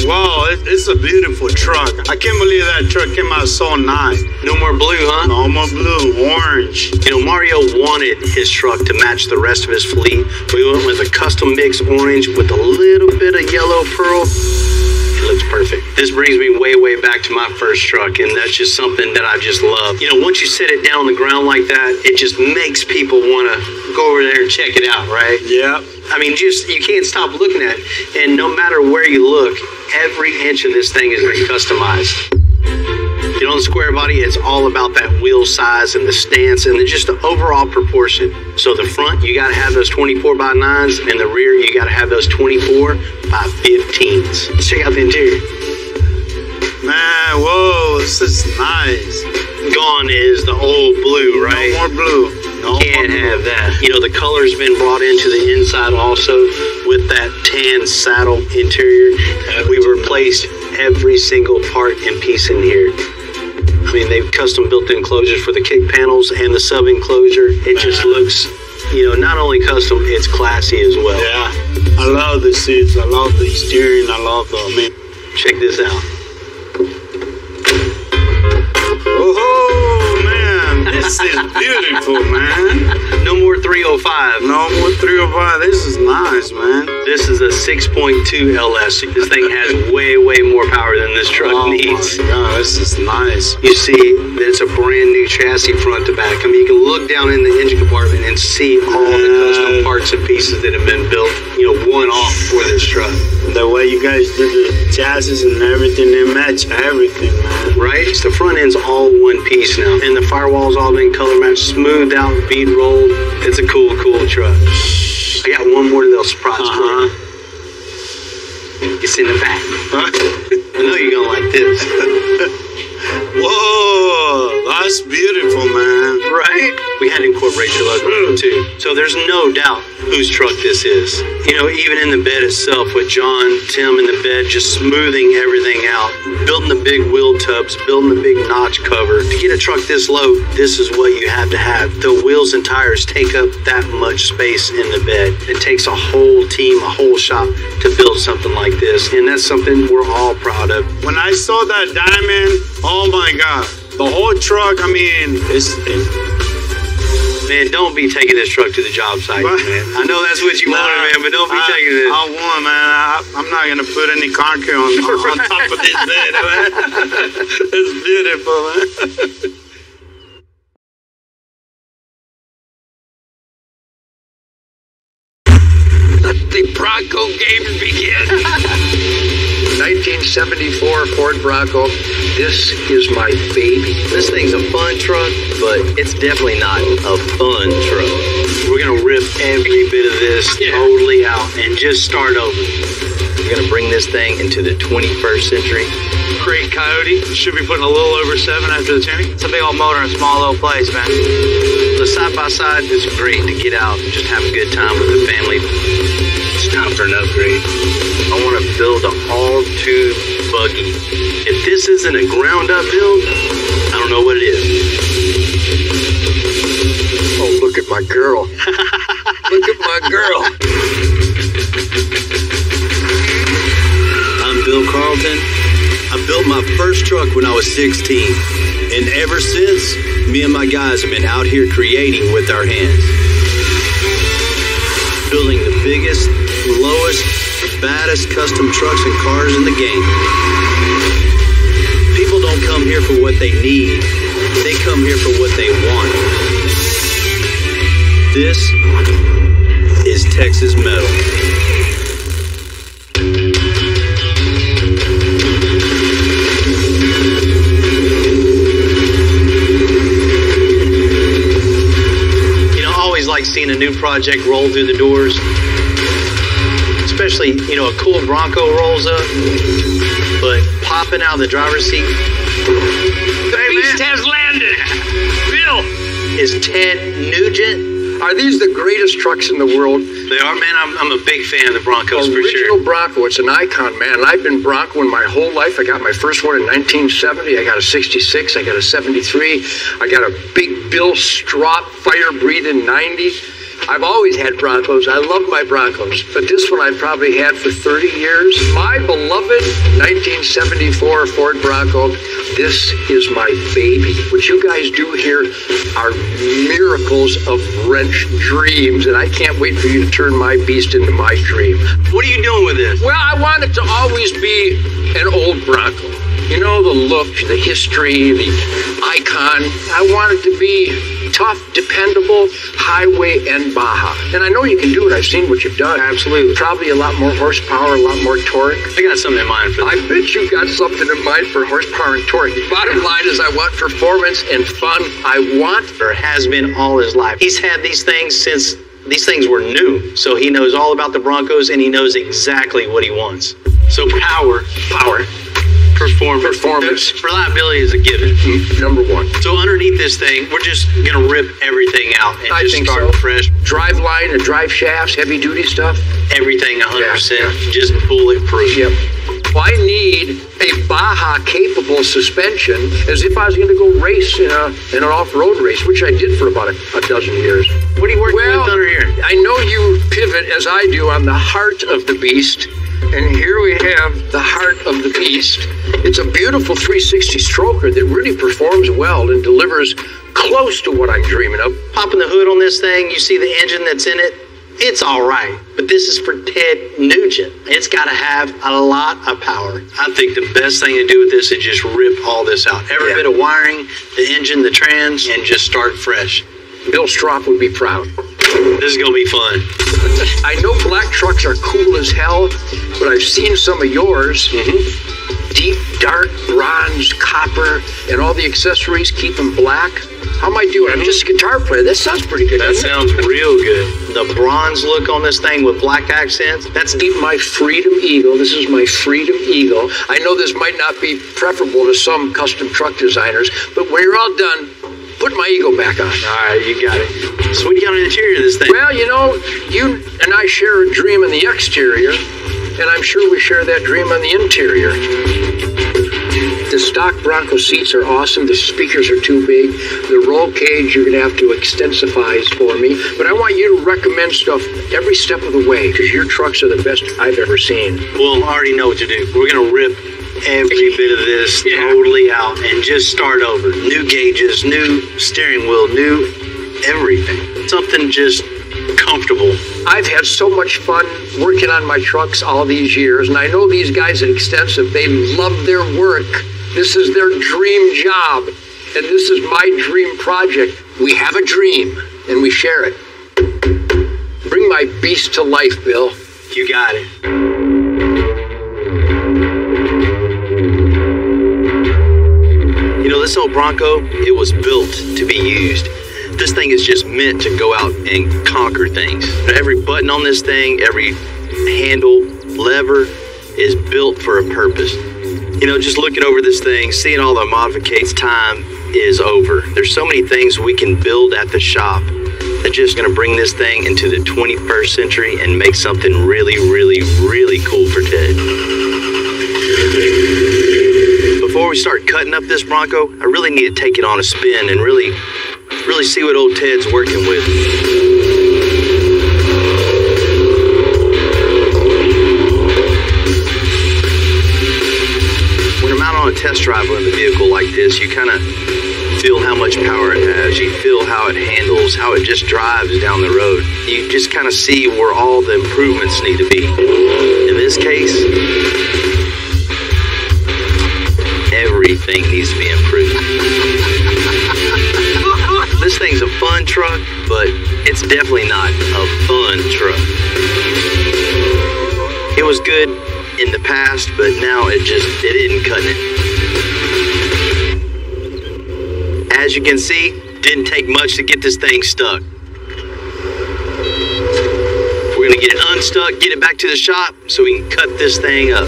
wow, it's a beautiful truck. I can't believe that truck came out so nice. No more blue, huh? No more blue, orange. Mario wanted his truck to match the rest of his fleet. We went with a custom mix orange with a little bit of yellow pearl. It looks perfect. This brings me way, way back to my first truck, and that's just something that I just love. Once you set it down on the ground like that, it just makes people want to go over there and check it out, right? Yeah. You can't stop looking at it. And no matter where you look, every inch of this thing has been customized. On the square body, it's all about that wheel size and the stance and just the overall proportion. So the front, you got to have those 24x9s, and the rear, you got to have those 24x15s. Let's check out the interior. Man, whoa, this is nice. Gone is the old blue, right? No more blue. Can't have that. The color's been brought into the inside also with that tan saddle interior. We replaced every single part and piece in here. They've custom built enclosures for the kick panels and the sub enclosure. It just looks, not only custom, it's classy as well. Yeah. I love the seats. I love the steering. I love the, Check this out. Oh, man. This is beautiful, man. No more 305. No more 305. This is nice, man. This is a 6.2 LS. This thing has way, way more power than this truck needs. Oh, my God. This is nice. You see, it's a brand new chassis front to back. You can look down in the engine compartment and see all the custom parts and pieces that have been built, one off for this truck. The way you guys do the chassis and everything, they match everything, man. Right? The front end's all one piece now. And the firewall's all been color matched, smoothed out, bead rolled. It's a cool, cool truck. I got one more little surprise for you. It's in the back. I know you're gonna like this. Whoa, that's beautiful, man. Right? We had to incorporate your logo too. So there's no doubt whose truck this is. Even in the bed itself with Tim in the bed, just smoothing everything out, building the big wheel tubs, building the big notch cover. To get a truck this low, this is what you have to have. The wheels and tires take up that much space in the bed. It takes a whole team, a whole shop to build something like this. And that's something we're all proud of. When I saw that diamond, oh my God, the whole truck, Man, don't be taking this truck to the job site, man. I know that's what you wanted, man, but don't be taking it. I want, man. I'm not going to put any concrete on top of this bed, man. It's beautiful, man. Let the Bronco game begin. 1974 Ford Bronco. This is my baby. This thing's a fun truck, but it's definitely not a fun truck. We're gonna rip every bit of this totally out and just start over. We're gonna bring this thing into the 21st century. Great Coyote. Should be putting a little over 7 after the tuning. It's a big old motor in a small little place, man. The side-by-side is great to get out and just have a good time with the family. It's time for an upgrade. I want to build an all-tube buggy. If this isn't a ground-up build, I don't know what it is. Oh, look at my girl. Look at my girl. I'm Bill Carlton. I built my first truck when I was 16. And ever since, me and my guys have been out here creating with our hands. Building the biggest, lowest, baddest custom trucks and cars in the game. People don't come here for what they need. They come here for what they want. This is Texas Metal. Like seeing a new project roll through the doors, especially, a cool Bronco rolls up, but popping out of the driver's seat. The beast has landed. Bill! Is Ted Nugent. Are these the greatest trucks in the world? They are, man. I'm a big fan of the Broncos for sure. Original Bronco, it's an icon, man. I've been Broncoing my whole life. I got my first one in 1970. I got a 66. I got a 73. I got a big Bill Strop fire-breathing 90. I've always had Broncos. I love my Broncos. But this one I've probably had for 30 years. My beloved 1974 Ford Bronco. This is my baby. What you guys do here are miracles of wrenched dreams, and I can't wait for you to turn my beast into my dream. What are you doing with this? Well, I want it to always be an old Bronco. You know, the look, the history, the icon. I want it to be tough, dependable, highway and Baja. And I know you can do it. I've seen what you've done. Absolutely. Probably a lot more horsepower, a lot more torque. I got something in mind for that. I bet you got something in mind for horsepower and torque. Bottom line is I want performance and fun. I want... Or has been all his life. He's had these things since these things were new. So he knows all about the Broncos and he knows exactly what he wants. So power. Performance. Reliability is a given. Number one. So underneath this thing, we're just gonna rip everything out and just start fresh. Drive line and drive shafts, heavy duty stuff. Everything 100%, just bulletproof. Yep. I need a Baja capable suspension as if I was going to go race in an off-road race, which I did for about a dozen years. What are you working with under here? I know you pivot as I do on the heart of the beast. And here we have the heart of the beast. It's a beautiful 360 stroker that really performs well and delivers close to what I'm dreaming of. Popping the hood on this thing, you see the engine that's in it. It's all right, but this is for Ted Nugent. It's got to have a lot of power. I think the best thing to do with this is just rip all this out. Every bit of wiring, the engine, the trans, and just start fresh. Bill Strop would be proud. This is going to be fun. I know black trucks are cool as hell, but I've seen some of yours. Deep, dark bronze, copper, and all the accessories keep them black. How am I doing? I'm just a guitar player. That sounds pretty good. That sounds real good. The bronze look on this thing with black accents. That's my Freedom Eagle. This is my Freedom Eagle. I know this might not be preferable to some custom truck designers, but when you're all done, put my Eagle back on. All right, you got it. So what do you got on the interior of this thing? Well, you know, you and I share a dream in the exterior, and I'm sure we share that dream on the interior. The stock Bronco seats are awesome. The speakers are too big. The roll cage, you're going to have to extensifize for me. But I want you to recommend stuff every step of the way, because your trucks are the best I've ever seen. Well, I already know what to do. We're going to rip every bit of this totally out and just start over. New gauges, new steering wheel, new everything. Something just comfortable. I've had so much fun working on my trucks all these years, and I know these guys at Extensive, they love their work. This is their dream job, and this is my dream project. We have a dream, and we share it. Bring my beast to life, Bill. You got it. You know, this old Bronco, it was built to be used. This thing is just meant to go out and conquer things. Every button on this thing, every handle, lever, is built for a purpose. You know, just looking over this thing, seeing all the modifications, time is over. There's so many things we can build at the shop that just gonna bring this thing into the 21st century and make something really, really, really cool for Ted. Before we start cutting up this Bronco, I really need to take it on a spin and really see what old Ted's working with. When I'm out on a test drive with a vehicle like this, you kind of feel how much power it has. You feel how it handles, how it just drives down the road. You just kind of see where all the improvements need to be. In this case, everything needs to be improved. This thing's a fun truck, but it's definitely not a fun truck. It was good in the past, but now it isn't cutting it. As you can see, didn't take much to get this thing stuck. We're gonna get it unstuck, get it back to the shop so we can cut this thing up.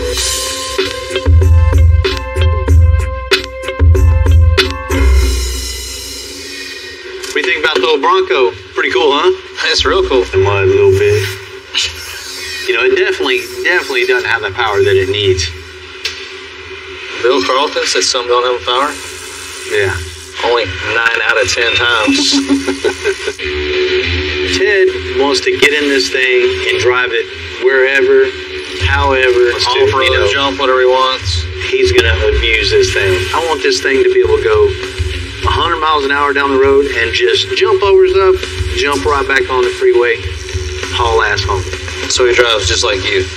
What do you think about the old Bronco? Pretty cool, huh? That's real cool. A little bit. You know, it definitely doesn't have the power that it needs. Bill Carlton said some don't have power. Yeah. Only 9 out of 10 times. Ted wants to get in this thing and drive it wherever, however, off-road, jump, whatever he wants. He's gonna abuse this thing. I want this thing to be able to go 100 miles an hour down the road and just jump over stuff, jump right back on the freeway, haul ass home. So he drives just like you.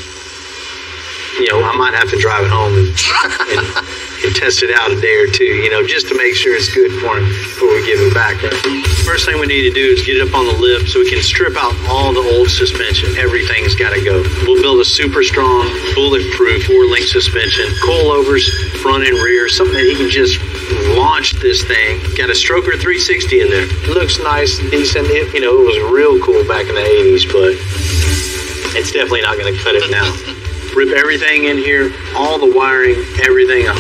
You know, I might have to drive it home and test it out a day or two, you know, just to make sure it's good for him before we give it back. Right? First thing we need to do is get it up on the lift so we can strip out all the old suspension. Everything's got to go. We'll build a super strong, bulletproof 4-link suspension, coilovers, front and rear, something that he can just launch this thing. Got a stroker 360 in there. It looks nice, decent. It was real cool back in the 80s, but it's definitely not going to cut it now. Rip everything in here, all the wiring, everything 100%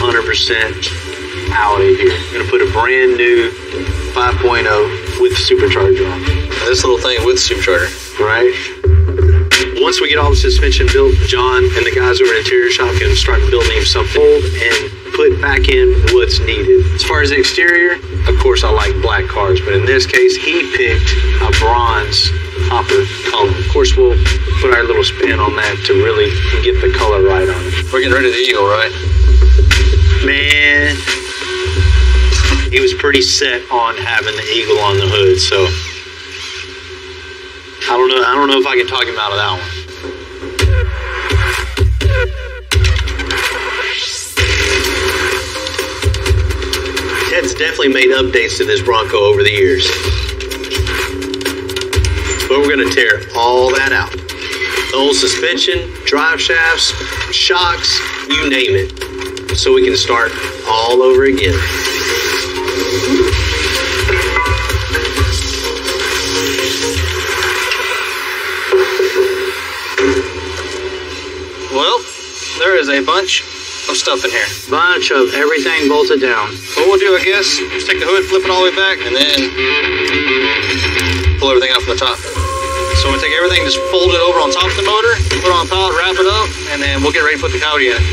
out of here. I'm going to put a brand new 5.0 with supercharger on it. This little thing with supercharger. Right? Once we get all the suspension built, John and the guys over at Interior Shop can start building him something old and put back in what's needed. As far as the exterior, of course I like black cars, but in this case, he picked a bronze copper color. Of course, we'll put our little spin on that to really get the color right on it. We're getting rid of the eagle, right? Man, he was pretty set on having the eagle on the hood, so I don't know if I can talk him out of that one. Ted's definitely made updates to this Bronco over the years. But we're going to tear all that out. The old suspension, drive shafts, shocks, you name it. So we can start all over again. Well, there is a bunch of stuff in here. Bunch of everything bolted down. What we'll do, I guess, is take the hood, flip it all the way back, and then pull everything out from the top. So we'll take everything, just fold it over on top of the motor, put it on a pallet, wrap it up, and then we'll get ready to put the Coyote in it.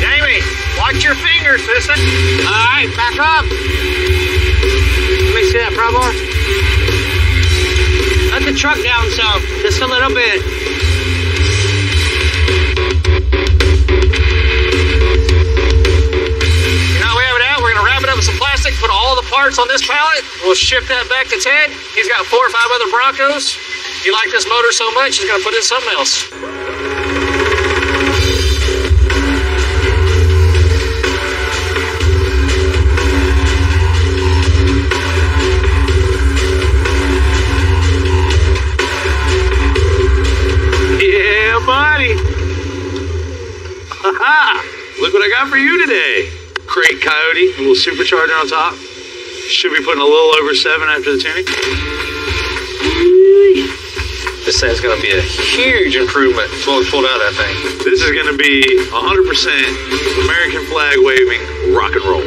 Jamie, watch your fingers, listen. All right, back up. Let me see that, Bravo. Let the truck down some, just a little bit. Some plastic, put all the parts on this pallet. We'll ship that back to Ted. He's got 4 or 5 other Broncos. He liked this motor so much, he's going to put in something else. Yeah, buddy. Look what I got for you today. Crate Coyote, a little supercharger on top. Should be putting a little over 7 after the tuning. This thing's gonna be a huge improvement to what we pulled out of that thing. This is gonna be 100% American flag waving rock and roll.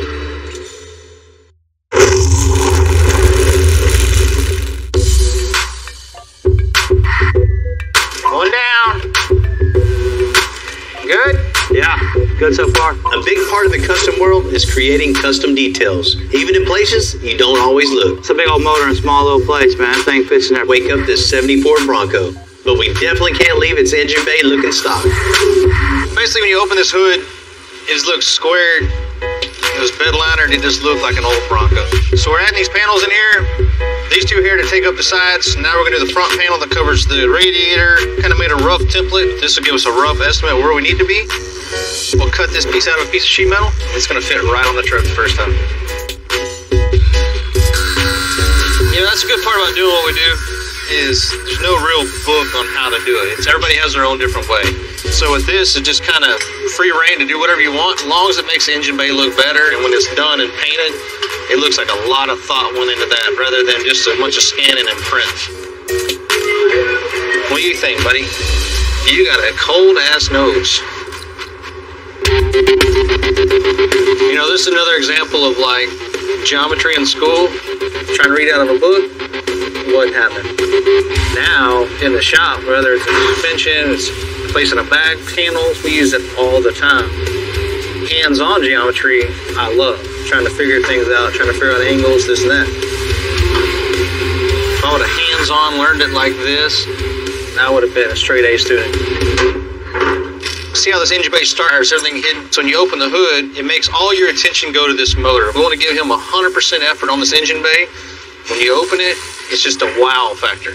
One down. Good? Yeah, good so far. A big part of the custom world is creating custom details, even in places you don't always look. It's a big old motor in a small little place, man. That thing fits in there. Wake up this 74 Bronco, but we definitely can't leave its engine bay looking stock. Basically, when you open this hood, it just looks squared. It was bed liner, it just looked like an old Bronco. So we're adding these panels in here. These two here to take up the sides. Now we're gonna do the front panel that covers the radiator. Kind of made a rough template. This will give us a rough estimate of where we need to be. We'll cut this piece out of a piece of sheet metal. It's gonna fit right on the truck the first time. You know, that's a good part about doing what we do, is there's no real book on how to do it. Everybody has their own different way. So with this, it's just kind of free reign to do whatever you want, as long as it makes the engine bay look better. And when it's done and painted, it looks like a lot of thought went into that, rather than just a bunch of scanning and print. What do you think, buddy? You got a cold-ass nose. You know, this is another example of, like, geometry in school, trying to read out of a book, wasn't happening. Now, in the shop, whether it's a suspension, it's placing a back panels, we use it all the time. Hands-on geometry, I love. Trying to figure things out, trying to figure out angles, this and that. If I would have hands-on learned it like this, I would have been a straight A student. See how this engine bay starts, everything hidden. So when you open the hood, it makes all your attention go to this motor. We want to give him 100% effort on this engine bay. When you open it, it's just a wow factor.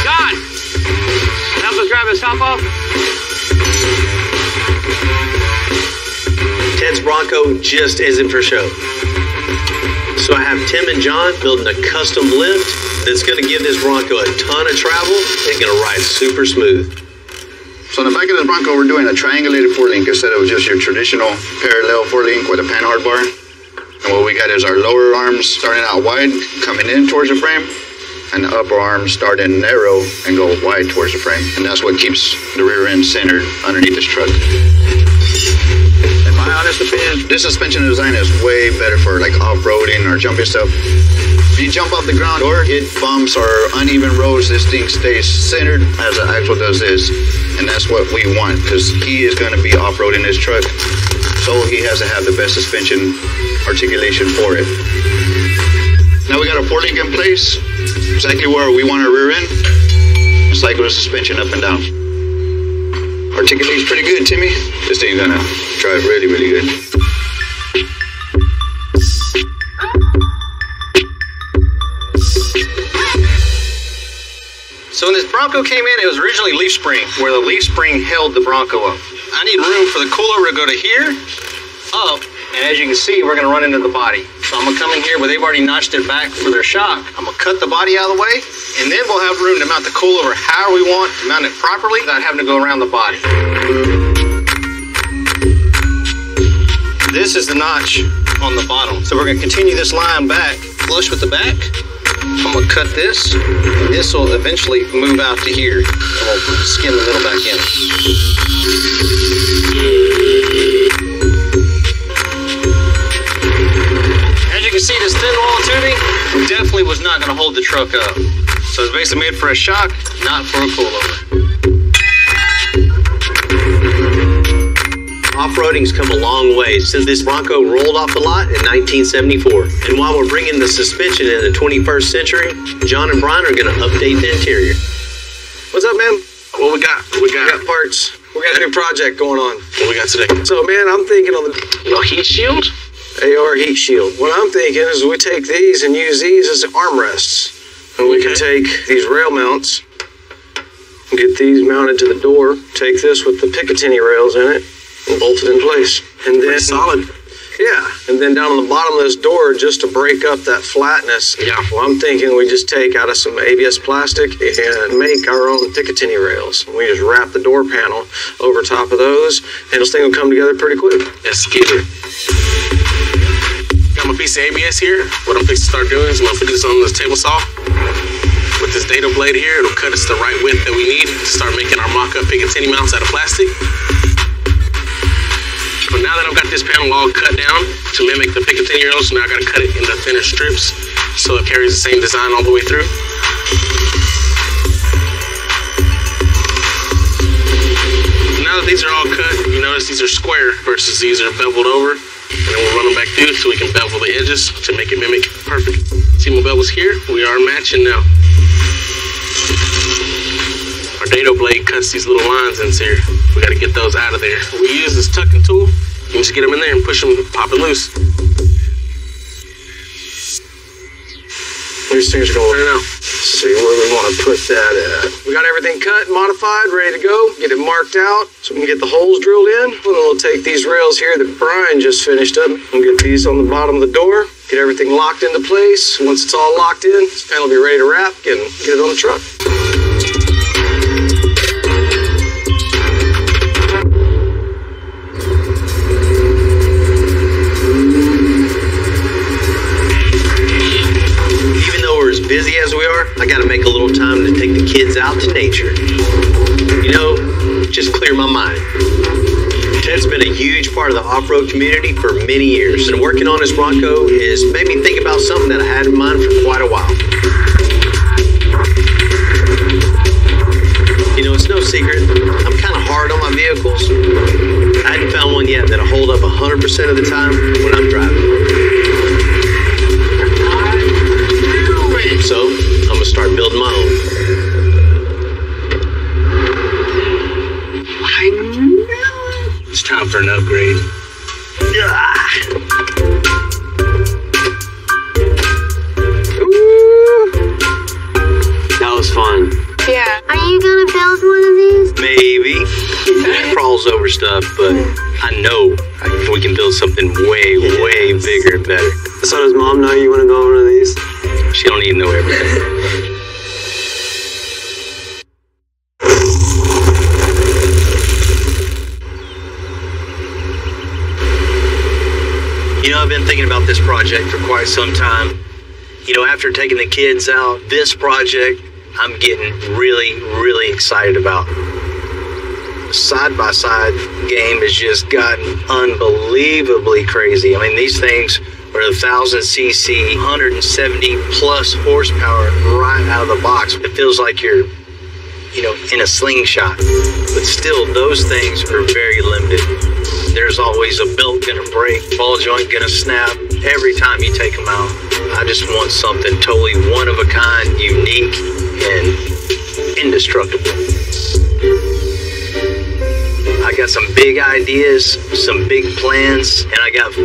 John! Help us grab his top off? Ted's Bronco just isn't for show. So I have Tim and John building a custom lift that's going to give this Bronco a ton of travel and going to ride super smooth. So in the back of this Bronco, we're doing a triangulated 4-link instead of just your traditional parallel 4-link with a panhard bar. And what we got is our lower arms starting out wide, coming in towards the frame, and the upper arms starting narrow and go wide towards the frame. And that's what keeps the rear end centered underneath this truck. In my honest opinion, this suspension design is way better for like off-roading or jumping stuff. If you jump off the ground or hit bumps or uneven roads, this thing stays centered as the axle does this. And that's what we want, because he is going to be off-roading this truck. So he has to have the best suspension articulation for it. Now we got a 4-link in place, exactly where we want our rear end. Cycle the suspension up and down. Articulate's pretty good, Timmy. This thing's gonna drive really, really good. So when this Bronco came in, it was originally leaf spring, where the leaf spring held the Bronco up. I need room for the coilover to go to here, up, and as you can see, we're gonna run into the body. So I'm gonna come in here where they've already notched it back for their shock. I'm gonna cut the body out of the way, and then we'll have room to mount the coilover however we want, to mount it properly without having to go around the body. This is the notch on the bottom. So we're gonna continue this line back, flush with the back. I'm gonna cut this, and this will eventually move out to here, and we'll skin the middle back in. As you can see, this thin wall tubing definitely was not gonna hold the truck up. So it's basically made for a shock, not for a coilover. Off-roading's come a long way since this Bronco rolled off the lot in 1974. And while we're bringing the suspension in the 21st century, John and Brian are going to update the interior. What's up, man? What we got? We got parts. We got a new project going on. What we got today? So, man, I'm thinking on the heat shield? AR heat shield. What I'm thinking is we take these and use these as armrests. And we can take these rail mounts, get these mounted to the door, take this with the Picatinny rails in it, and bolt it in place. And then solid. Yeah, and then down on the bottom of this door, just to break up that flatness, well, I'm thinking we just take out of some ABS plastic and make our own Picatinny rails. We just wrap the door panel over top of those, and this thing will come together pretty quick. Let's get it. Got my piece of ABS here. What I'm fixing to start doing is I'm gonna put this on this table saw. With this dado blade here, it'll cut us the right width that we need to start making our mock-up Picatinny mounts out of plastic. But now that I've got this panel all cut down to mimic the Picatinny rails, now I gotta cut it into thinner strips so it carries the same design all the way through. Now that these are all cut, you notice these are square versus these are beveled over. And then we'll run them back through so we can bevel the edges to make it mimic perfect. See my bevels here? We are matching now. Our dado blade cuts these little lines in here. We gotta get those out of there. We use this tucking tool. You can just get them in there and push them, pop it loose. These things are going to see where we want to put that at. We got everything cut, modified, ready to go. Get it marked out so we can get the holes drilled in. And then we'll take these rails here that Brian just finished up and get these on the bottom of the door. Get everything locked into place. Once it's all locked in, this panel will be ready to wrap and get it on the truck. Busy as we are, I gotta make a little time to take the kids out to nature. You know, just clear my mind. Ted's been a huge part of the off-road community for many years, and working on this Bronco has made me think about something that I had in mind for quite a while. You know, it's no secret, I'm kind of hard on my vehicles. I hadn't found one yet that'll hold up 100% of the time when I'm driving. So, I'm gonna start building my own. I know. It's time for an upgrade. That was fun. Yeah. Are you gonna build one of these? Maybe. It crawls over stuff, but I know we can build something way, way bigger and better. So does Mom know you want to build one of these? She don't even know everything. You know, I've been thinking about this project for quite some time. You know, after taking the kids out, this project I'm getting really, really excited about. The side-by-side game has just gotten unbelievably crazy. I mean, these things are 1,000cc, 170 plus horsepower right out of the box. It feels like you're, you know, in a slingshot. But still, those things are very limited. There's always a belt gonna break, ball joint gonna snap every time you take them out. I just want something totally one of a kind, unique, and indestructible. I got some big ideas, some big plans, and I got 4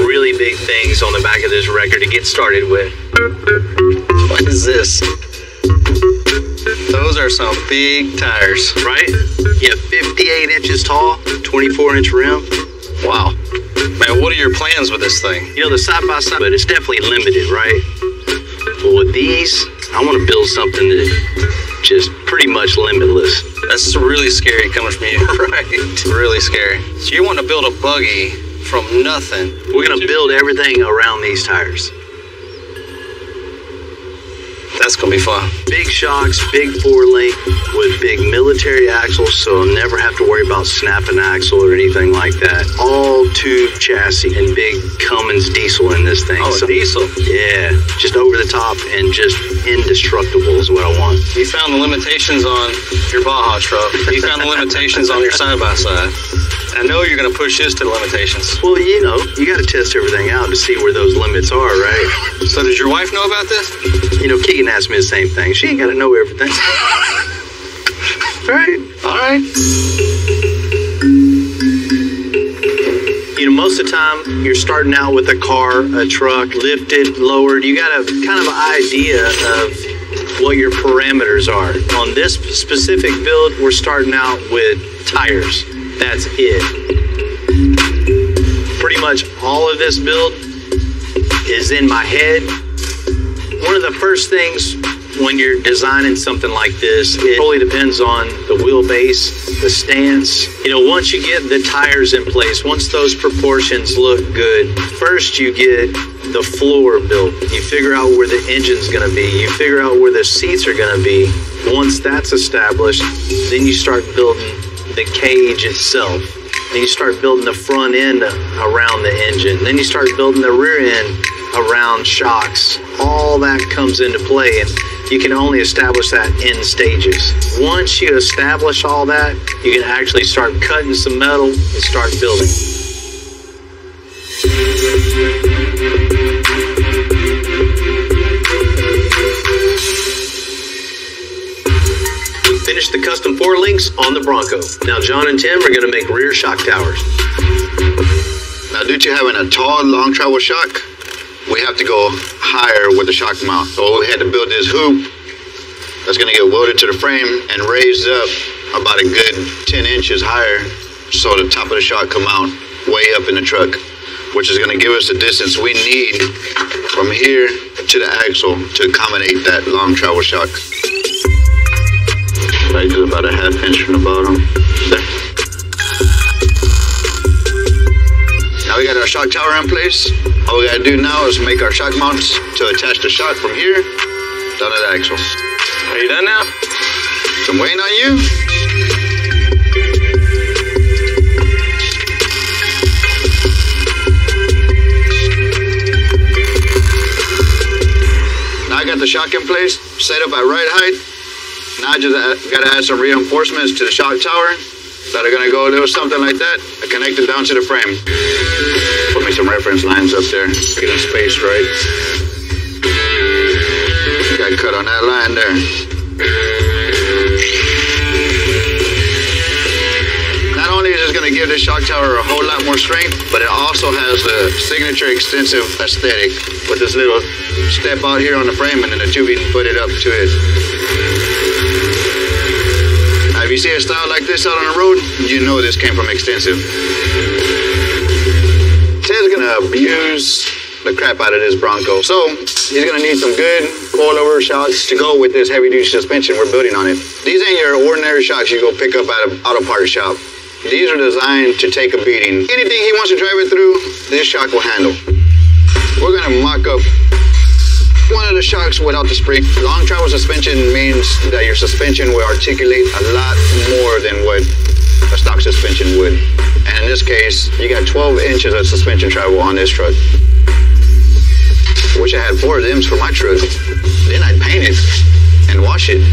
really big things on the back of this record to get started with. What is this? Those are some big tires. Right? Yeah, 58 inches tall, 24-inch rim. Wow. Man, what are your plans with this thing? You know, the side-by-side, but it's definitely limited, right? Well, with these, I want to build something that's just pretty much limitless. That's really scary coming from you. Right. Really scary. So you want to build a buggy from nothing. We're going to build everything around these tires. That's going to be fun. Big shocks, big 4-link with big military axles, so I'll never have to worry about snapping axle or anything like that. All tube chassis and big Cummins diesel in this thing. Oh, so, diesel? Yeah, just over the top and just indestructible is what I want. You found the limitations on your Baja truck. You found the limitations on your side-by-side. I know you're going to push this to the limitations. Well, you know, you got to test everything out to see where those limits are, right? So does your wife know about this? You know, Keegan asked me the same thing. She ain't got to know everything. Right? All right. You know, most of the time, you're starting out with a car, a truck, lifted, lowered. You got a kind of idea of what your parameters are. On this specific build, we're starting out with tires. That's it. Pretty much all of this build is in my head. One of the first things when you're designing something like this, it totally depends on the wheelbase, the stance. You know, once you get the tires in place, once those proportions look good, first you get the floor built. You figure out where the engine's gonna be. You figure out where the seats are gonna be. Once that's established, then you start building the cage itself. Then you start building the front end around the engine. Then you start building the rear end around shocks. All that comes into play, and you can only establish that in stages. Once you establish all that, you can actually start cutting some metal and start building. We finished the custom 4 links on the Bronco. Now John and Tim are going to make rear shock towers. Now, due to having a tall, long travel shock, we have to go higher with the shock mount. So we had to build this hoop that's going to get welded to the frame and raised up about a good 10 inches higher, so the top of the shock come out way up in the truck, which is going to give us the distance we need from here to the axle to accommodate that long travel shock. Right, just about a half inch from the bottom. There. Now we got our shock tower in place. All we gotta do now is make our shock mounts to attach the shock from here down to the axle. Are you done now? So I'm waiting on you. Now I got the shock in place, set up at right height. Now I just gotta add some reinforcements to the shock tower that are gonna go a little something like that and connect it down to the frame. Put me some reference lines up there, get them spaced right. Got cut on that line there. Not only is this gonna give this shock tower a whole lot more strength, but it also has the signature extensive aesthetic with this little step out here on the frame and then the tubing put it up to it. Now, if you see a style like this out on the road, you know this came from extensive. Ted's gonna abuse the crap out of this Bronco. So he's gonna need some good coilover shocks to go with this heavy duty suspension we're building on it. These ain't your ordinary shocks you go pick up at an auto parts shop. These are designed to take a beating. Anything he wants to drive it through, this shock will handle. We're gonna mock up one of the shocks without the spring. Long travel suspension means that your suspension will articulate a lot more than what a stock suspension would. And in this case, you got 12 inches of suspension travel on this truck. Wish I had 4 of them for my truck. Then I'd paint it and wash it.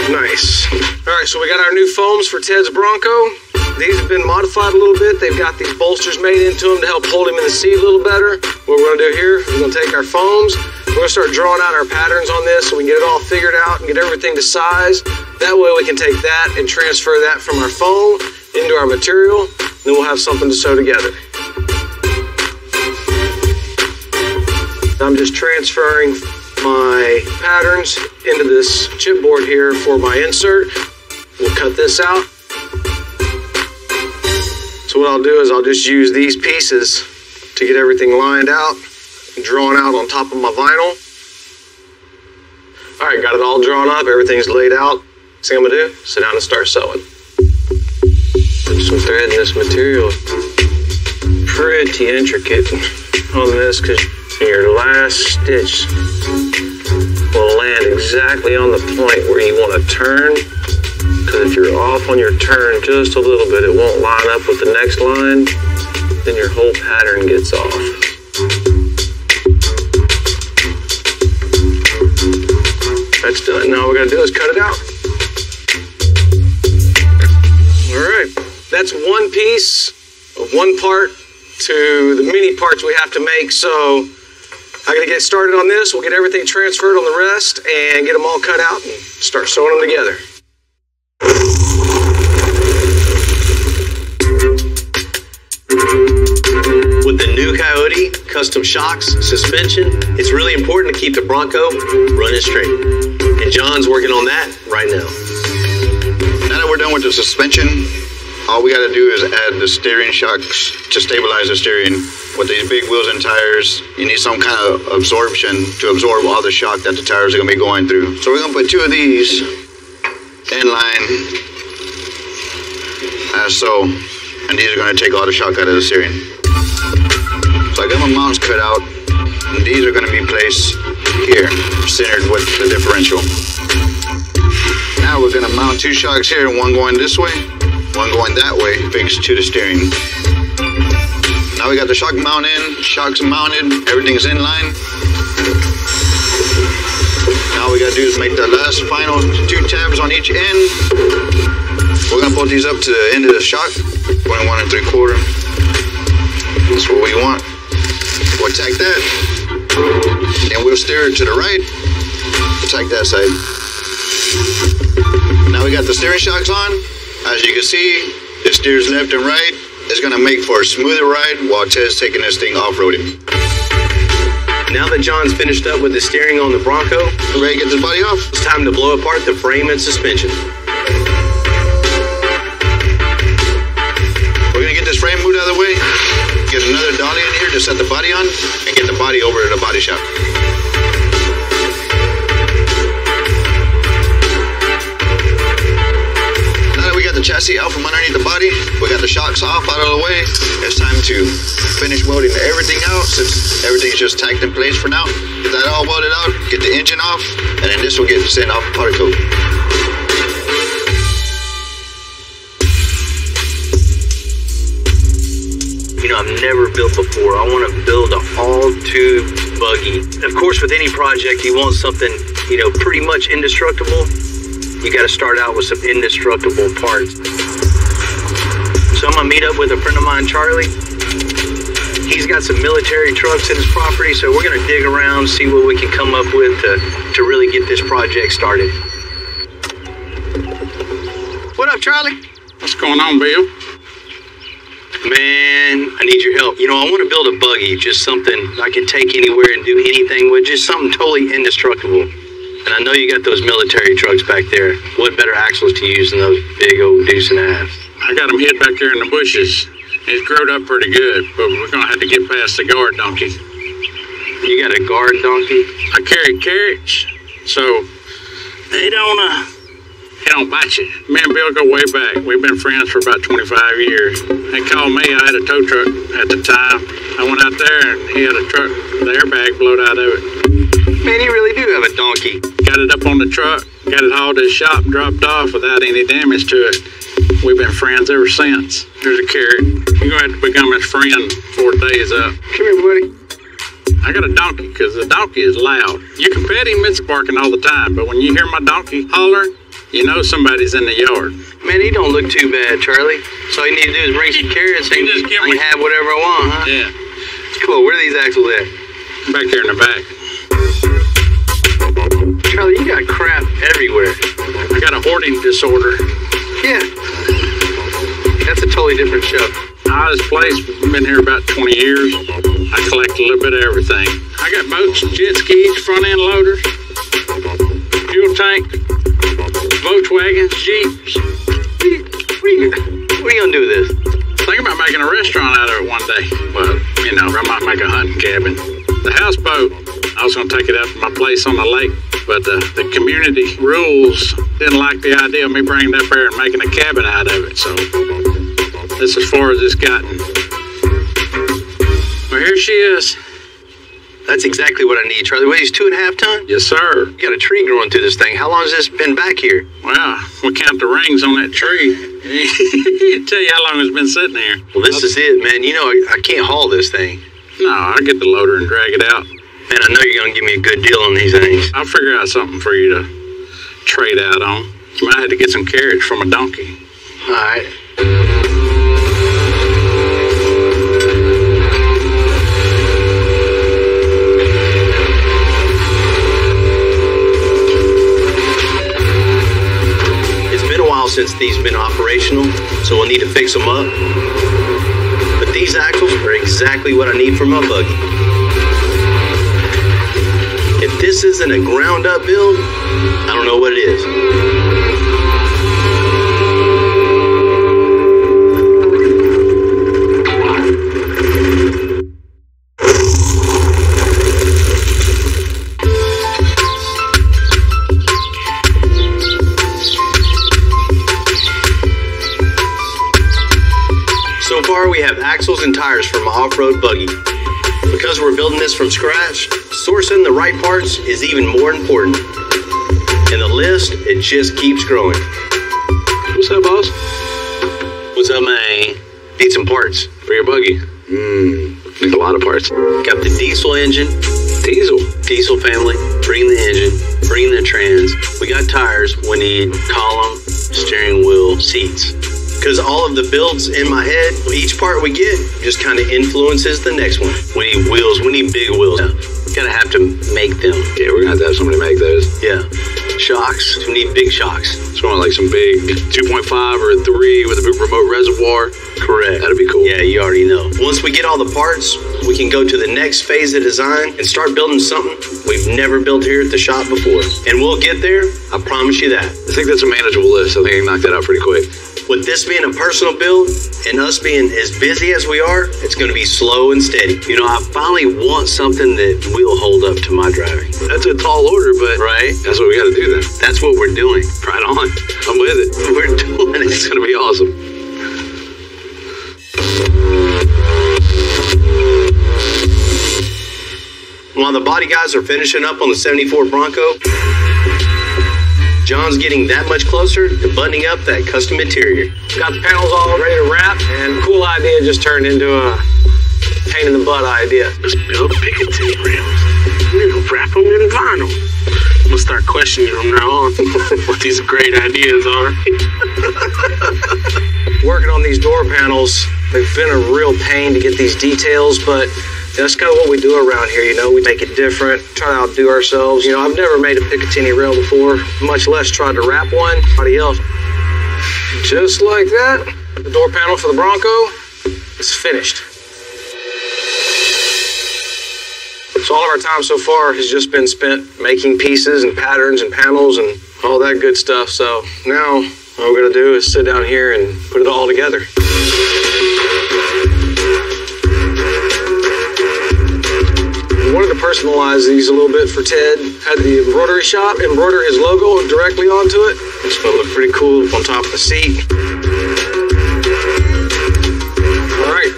Nice. All right, so we got our new foams for Ted's Bronco. These have been modified a little bit. They've got these bolsters made into them to help hold him in the seat a little better. What we're gonna do here, we're gonna take our foams. We're gonna start drawing out our patterns on this so we can get it all figured out and get everything to size. That way we can take that and transfer that from our foam into our material. Then we'll have something to sew together. I'm just transferring my patterns into this chipboard here for my insert. We'll cut this out. So what I'll do is I'll just use these pieces to get everything lined out and drawn out on top of my vinyl. All right, got it all drawn up. Everything's laid out. See what I'm gonna do? Sit down and start sewing. Put some thread in this material. Pretty intricate on this because your last stitch will land exactly on the point where you want to turn. Because if you're off on your turn just a little bit, it won't line up with the next line. Then your whole pattern gets off. That's done. Now all we're gonna do is cut it out. All right, that's one piece of one part to the many parts we have to make. So I'm gonna get started on this. We'll get everything transferred on the rest and get them all cut out and start sewing them together. With the new Coyote custom shop shocks, suspension, it's really important to keep the Bronco running straight. And John's working on that right now. Now that we're done with the suspension, all we gotta do is add the steering shocks to stabilize the steering. With these big wheels and tires, you need some kind of absorption to absorb all the shock that the tires are gonna be going through. So we're gonna put 2 of these in line, as so, and these are gonna take all the shock out of the steering. So I got my mounts cut out, and these are gonna be placed here, centered with the differential. Now we're gonna mount 2 shocks here, one going this way, one going that way, fixed to the steering. Now we got the shock mount in, shocks mounted, everything's in line. Now all we gotta do is make the last final 2 tabs on each end. We're gonna put these up to the end of the shock, 21 3/4. That's what we want. We'll tack that, and we'll steer it to the right, tack that side. Now we got the steering shocks on. As you can see, it steers left and right. It's gonna make for a smoother ride while Ted's taking this thing off-roading. Now that John's finished up with the steering on the Bronco, we're ready to get this body off. It's time to blow apart the frame and suspension. We're gonna get this frame moved out of the way, get another dolly in here to set the body on, and get the body over to the body shop. The chassis out from underneath the body, we got the shocks off out of the way. It's time to finish welding everything out, since everything's just tacked in place for now. Get that all welded out, get the engine off, and then this will get sent off powder coat. You know, I've never built before. I want to build an all-tube buggy. Of course, with any project, you want something, you know, pretty much indestructible. You got to start out with some indestructible parts. So I'm gonna meet up with a friend of mine, Charlie. He's got some military trucks in his property, so we're gonna dig around, see what we can come up with to really get this project started. What up, Charlie? What's going on, Bill? Man, I need your help. You know, I want to build a buggy, just something I can take anywhere and do anything with, just something totally indestructible. And I know you got those military trucks back there. What better axles to use than those big old deuce and a half? I got them hid back there in the bushes. It's growed up pretty good, but we're going to have to get past the guard donkey. You got a guard donkey? I carry carrots, so they don't bite you. Me and Bill go way back. We've been friends for about 25 years. They called me. I had a tow truck at the time. I went out there and he had a truck, the airbag blowed out of it. Man, you really do have a donkey. Got it up on the truck, got it hauled to the shop, dropped off without any damage to it. We've been friends ever since. Here's a carrot. You're going to have to become his friend 4 days up. Come here, buddy. I got a donkey because the donkey is loud. You can pet him, it's barking all the time, but when you hear my donkey holler, you know somebody's in the yard. Man, he don't look too bad, Charlie. So all you need to do is bring some carrots and I can have whatever I want, huh? Yeah. Cool. Where are these axles at? Back here in the back. Charlie, you got crap everywhere. I got a hoarding disorder. Yeah. That's a totally different show. This place, I've been here about 20 years. I collect a little bit of everything. I got boats, jet skis, front end loaders, fuel tank, Volkswagens, Jeeps. What are you gonna do with this? Thinking about making a restaurant out of it one day. Well, you know, I might make a hunting cabin. The houseboat, I was gonna take it out to my place on the lake, but the community rules didn't like the idea of me bringing it up there and making a cabin out of it, so this is as far as it's gotten. Well, here she is. That's exactly what I need, Charlie. Weighs 2.5 tons? Yes, sir. You got a tree growing through this thing. How long has this been back here? Well, we count the rings on that tree. It'll tell you how long it's been sitting there. Well, this is it, man. You know, I can't haul this thing. No, I'll get the loader and drag it out. Man, I know you're going to give me a good deal on these things. I'll figure out something for you to trade out on. You might have to get some carrots from a donkey. All right. Since these been operational, so we'll need to fix them up. But these axles are exactly what I need for my buggy. If this isn't a ground up build, I don't know what it is. So far, we have axles and tires for my off-road buggy. Because we're building this from scratch, sourcing the right parts is even more important. And the list, it just keeps growing. What's up, boss? What's up, man? Need some parts For your buggy? Need a lot of parts. Got the diesel engine. Diesel family. Bring the engine. Bring the trans. We got tires. We need column, steering wheel, seats. Because all of the builds in my head, each part we get just kind of influences the next one. We need wheels. We need big wheels. Gotta have to make them. Yeah, we're gonna have to have somebody make those. Yeah. Shocks. We need big shocks. So we want like some big 2.5 or a 3 with a big remote reservoir. Correct. That'd be cool. Yeah, you already know. Once we get all the parts, we can go to the next phase of design and start building something we've never built here at the shop before. And we'll get there. I promise you that. I think that's a manageable list. I think I can knock that out pretty quick. With this being a personal build and us being as busy as we are, it's going to be slow and steady. You know, I finally want something that will hold up to my driving. That's a tall order, but right? That's what we got to do then. That's what we're doing. Right on. I'm with it. We're doing it. It's going to be awesome. While the body guys are finishing up on the 74 Bronco, John's getting that much closer to buttoning up that custom interior. Got the panels all ready to wrap, and the cool idea just turned into a pain in the butt idea. Let's build Picatinny rails. Then wrap them in vinyl. I'm gonna start questioning from now on what these great ideas are. Working on these door panels, they've been a real pain to get these details, but that's kind of what we do around here, you know. We make it different, try to outdo ourselves. You know, I've never made a Picatinny rail before, much less tried to wrap one. Anybody else? Just like that, the door panel for the Bronco is finished. So all of our time so far has just been spent making pieces and patterns and panels and all that good stuff. So now all we're gonna do is sit down here and put it all together. Wanted to personalize these a little bit for Ted. Had the embroidery shop embroider his logo directly onto it. It's gonna look pretty cool on top of the seat. All right,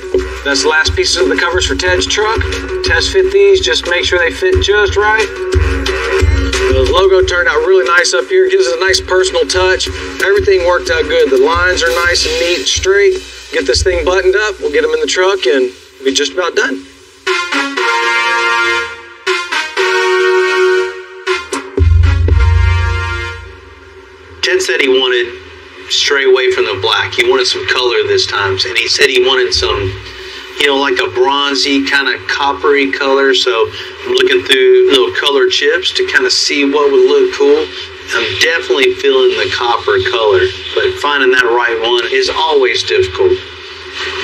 that's the last pieces of the covers for Ted's truck. Test fit these, just make sure they fit just right. The logo turned out really nice up here. Gives it a nice personal touch. Everything worked out good. The lines are nice and neat and straight. Get this thing buttoned up. We'll get them in the truck and we'll be just about done. Ted said he wanted stray away from the black. He wanted some color this time. And he said he wanted some, you know, like a bronzy kind of coppery color. So I'm looking through little color chips to kind of see what would look cool. I'm definitely feeling the copper color, but finding that right one is always difficult.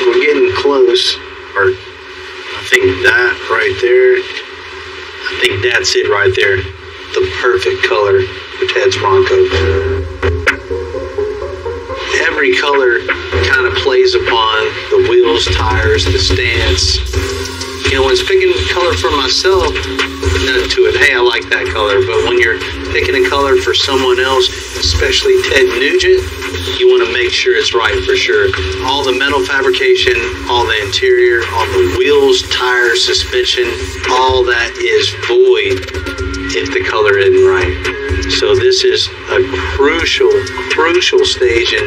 We're getting close. Or I think that right there. I think that's it right there. The perfect color for Ted's Bronco. Every color kind of plays upon the wheels, tires, the stance. You know, when it's picking color for myself, nothing to it. Hey, I like that color. But when you're picking a color for someone else, especially Ted Nugent, you want to make sure it's right for sure. All the metal fabrication, all the interior, all the wheels, tires, suspension, all that is void if the color isn't right. So this is a crucial stage in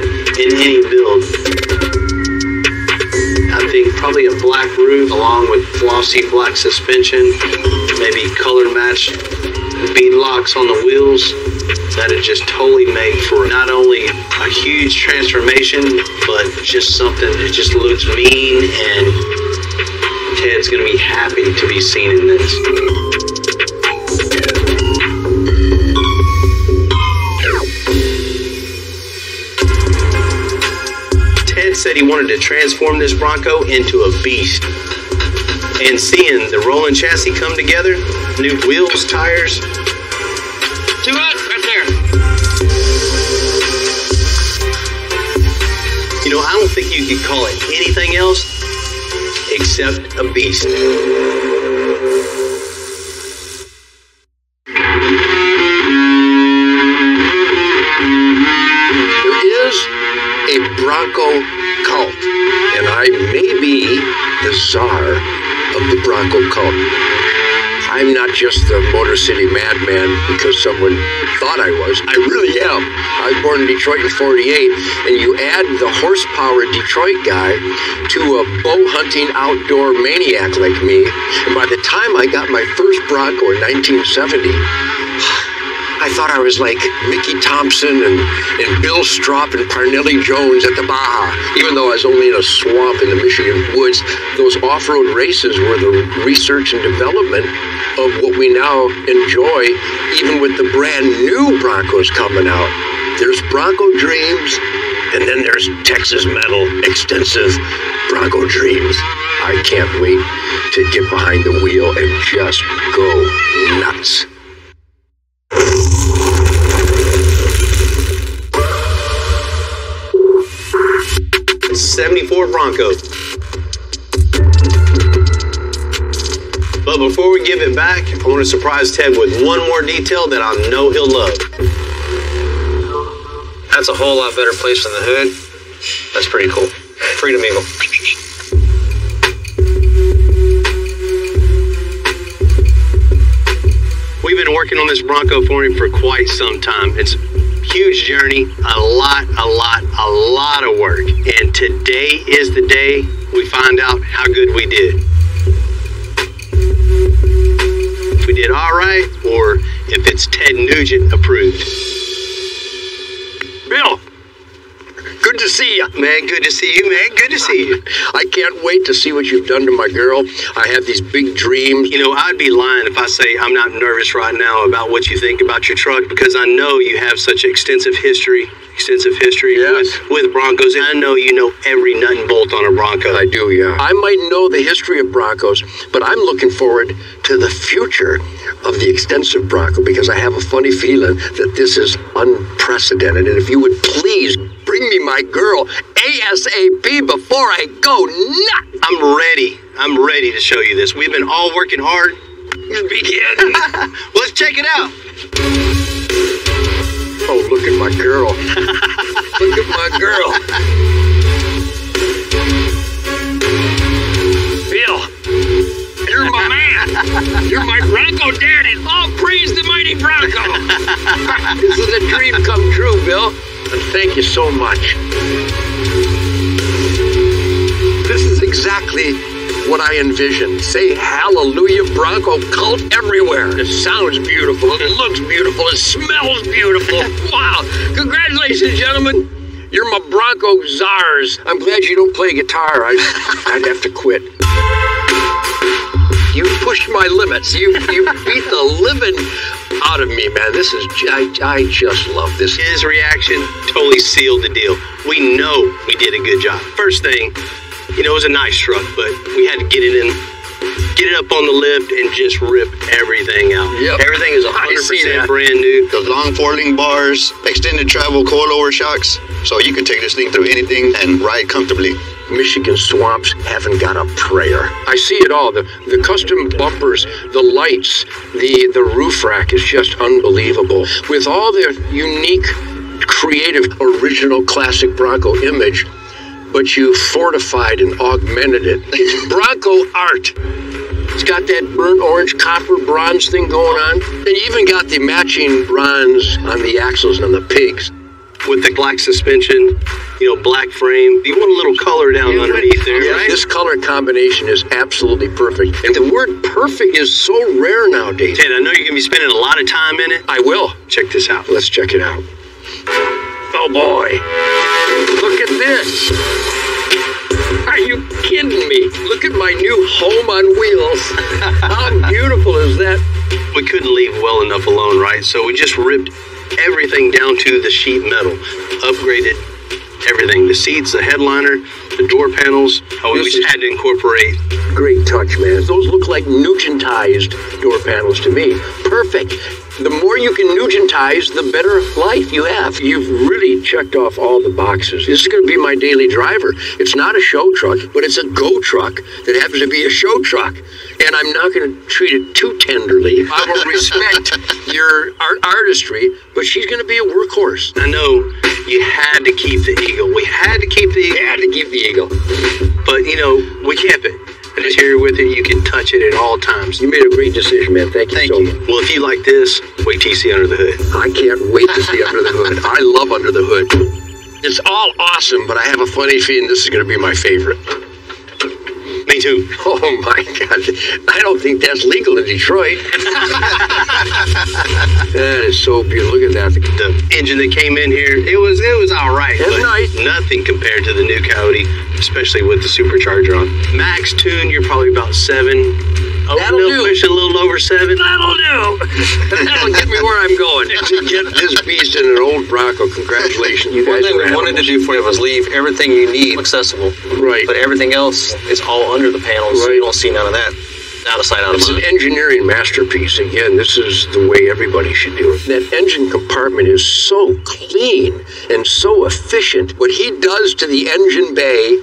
any build. I think probably a black roof along with glossy black suspension, maybe color match bead locks on the wheels. That'd just totally make for not only a huge transformation, but just something that just looks mean, and Ted's gonna be happy to be seen in this. Ted said he wanted to transform this Bronco into a beast. And seeing the rolling chassis come together, new wheels, tires. Too much right there. You know, I don't think you could call it anything else except a beast. There is a Bronco cult, and I may be the czar of the Bronco cult. I'm not just the Motor City madman because someone thought I was. I really am. I was born in Detroit in '48, and you add the horsepower Detroit guy to a bow hunting outdoor maniac like me, and by the time I got my first Bronco in 1970, I thought I was like Mickey Thompson and Bill Strop and Parnelli Jones at the Baja. Even though I was only in a swamp in the Michigan woods, those off-road races were the research and development of what we now enjoy, even with the brand new Broncos coming out. There's Bronco Dreams, and then there's Texas Metal Extensive Bronco Dreams. I can't wait to get behind the wheel and just go nuts. 74 Bronco. But before we give it back, I want to surprise Ted with one more detail that I know he'll love. That's a whole lot better place than the hood. That's pretty cool. Freedom Eagle. We've been working on this Bronco for him for quite some time. It's a huge journey, a lot of work. And today is the day we find out how good we did. If we did all right, or if it's Ted Nugent approved. Bill, good to see you. Man, good to see you, man. Good to see you. I can't wait to see what you've done to my girl. I have these big dreams. You know, I'd be lying if I say I'm not nervous right now about what you think about your truck, because I know you have such extensive history yes. with Broncos, and I know you know every nut and bolt on a Bronco. I do, yeah. I might know the history of Broncos, but I'm looking forward to the future of the extensive Bronco, because I have a funny feeling that this is unprecedented. And if you would please bring me my girl ASAP before I go nuts. I'm ready to show you this. We've been all working hard. Begin. Let's check it out. Oh, look at my girl. Look at my girl. Bill, you're my man. You're my Bronco daddy. Oh, praise the mighty Bronco. This is a dream come true, Bill. And thank you so much. This is exactly what I envisioned. Say hallelujah, Bronco cult everywhere. It sounds beautiful. It looks beautiful. It smells beautiful. Wow. Congratulations, gentlemen. You're my Bronco czars. I'm glad you don't play guitar. I'd have to quit. You pushed my limits. You beat the living out of me, man. This is, I just love this. His reaction totally sealed the deal. We know we did a good job. First thing, you know, it was a nice truck, but we had to get it up on the lift and just rip everything out. Yep. Everything is 100% brand new. The long four-link bars, extended travel coilover shocks, so you can take this thing through anything and ride comfortably. Michigan swamps haven't got a prayer. I see it all. The custom bumpers, the lights, the roof rack is just unbelievable. With all their unique, creative, original classic Bronco image, but you fortified and augmented it. It's Bronco art. It's got that burnt orange copper bronze thing going on. And you even got the matching bronze on the axles and the pigs. With the black suspension, you know, black frame. You want a little color down underneath there, right? This color combination is absolutely perfect. And the word perfect is so rare nowadays. Ted, I know you're going to be spending a lot of time in it. I will. Check this out. Let's check it out. Oh, boy. Look at this. Are you kidding me? Look at my new home on wheels. How beautiful is that? We couldn't leave well enough alone, right? So we just ripped everything down to the sheet metal, upgraded everything. The seats, the headliner, the door panels. Oh, we just had to incorporate. Great touch, man. Those look like Nugentized door panels to me. Perfect. The more you can Nugentize, the better life you have. You've really checked off all the boxes. This is going to be my daily driver. It's not a show truck, but it's a go truck that happens to be a show truck. And I'm not going to treat it too tenderly. I will respect your artistry, but she's going to be a workhorse. I know you had to keep the Eagle. We had to keep the Eagle. Had to keep the Eagle. But, you know, we kept it. And it's here with it. You can touch it at all times. You made a great decision, man. Thank you so much. Well, if you like this, wait till you see Under the Hood. I can't wait to see Under the Hood. I love Under the Hood. It's all awesome, but I have a funny feeling this is going to be my favorite. Me too. Oh my God. I don't think that's legal in Detroit. That is so beautiful. Look at that. The engine that came in here, it was all right. It's nice. Nothing compared to the new Coyote, especially with the supercharger on. Max tune, you're probably about 7. That'll do. Pushing a little over 7. That'll do. That'll get me where I'm going. To get this beast in an old Bronco. Congratulations. You One guys thing we are wanted to animals. do for you was leave everything you need accessible. Right. But everything else is all under the panels, so you don't see none of that. Out of sight, out of It's mind. an engineering masterpiece. Again, this is the way everybody should do it. That engine compartment is so clean and so efficient. What he does to the engine bay,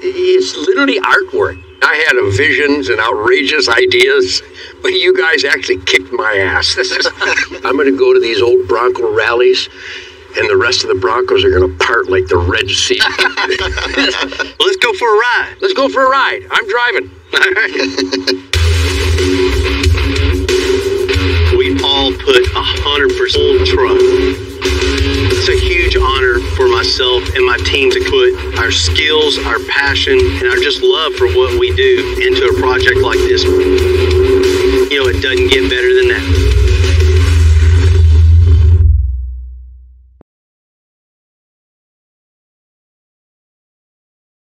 it's literally artwork. I had visions and outrageous ideas, but you guys actually kicked my ass. I'm going to go to these old Bronco rallies, and the rest of the Broncos are going to part like the Red Sea. Let's go for a ride. Let's go for a ride. I'm driving. We all put 100% old truck. It's a huge honor for myself and my team to put our skills, our passion, and our just love for what we do into a project like this. You know, it doesn't get better than that.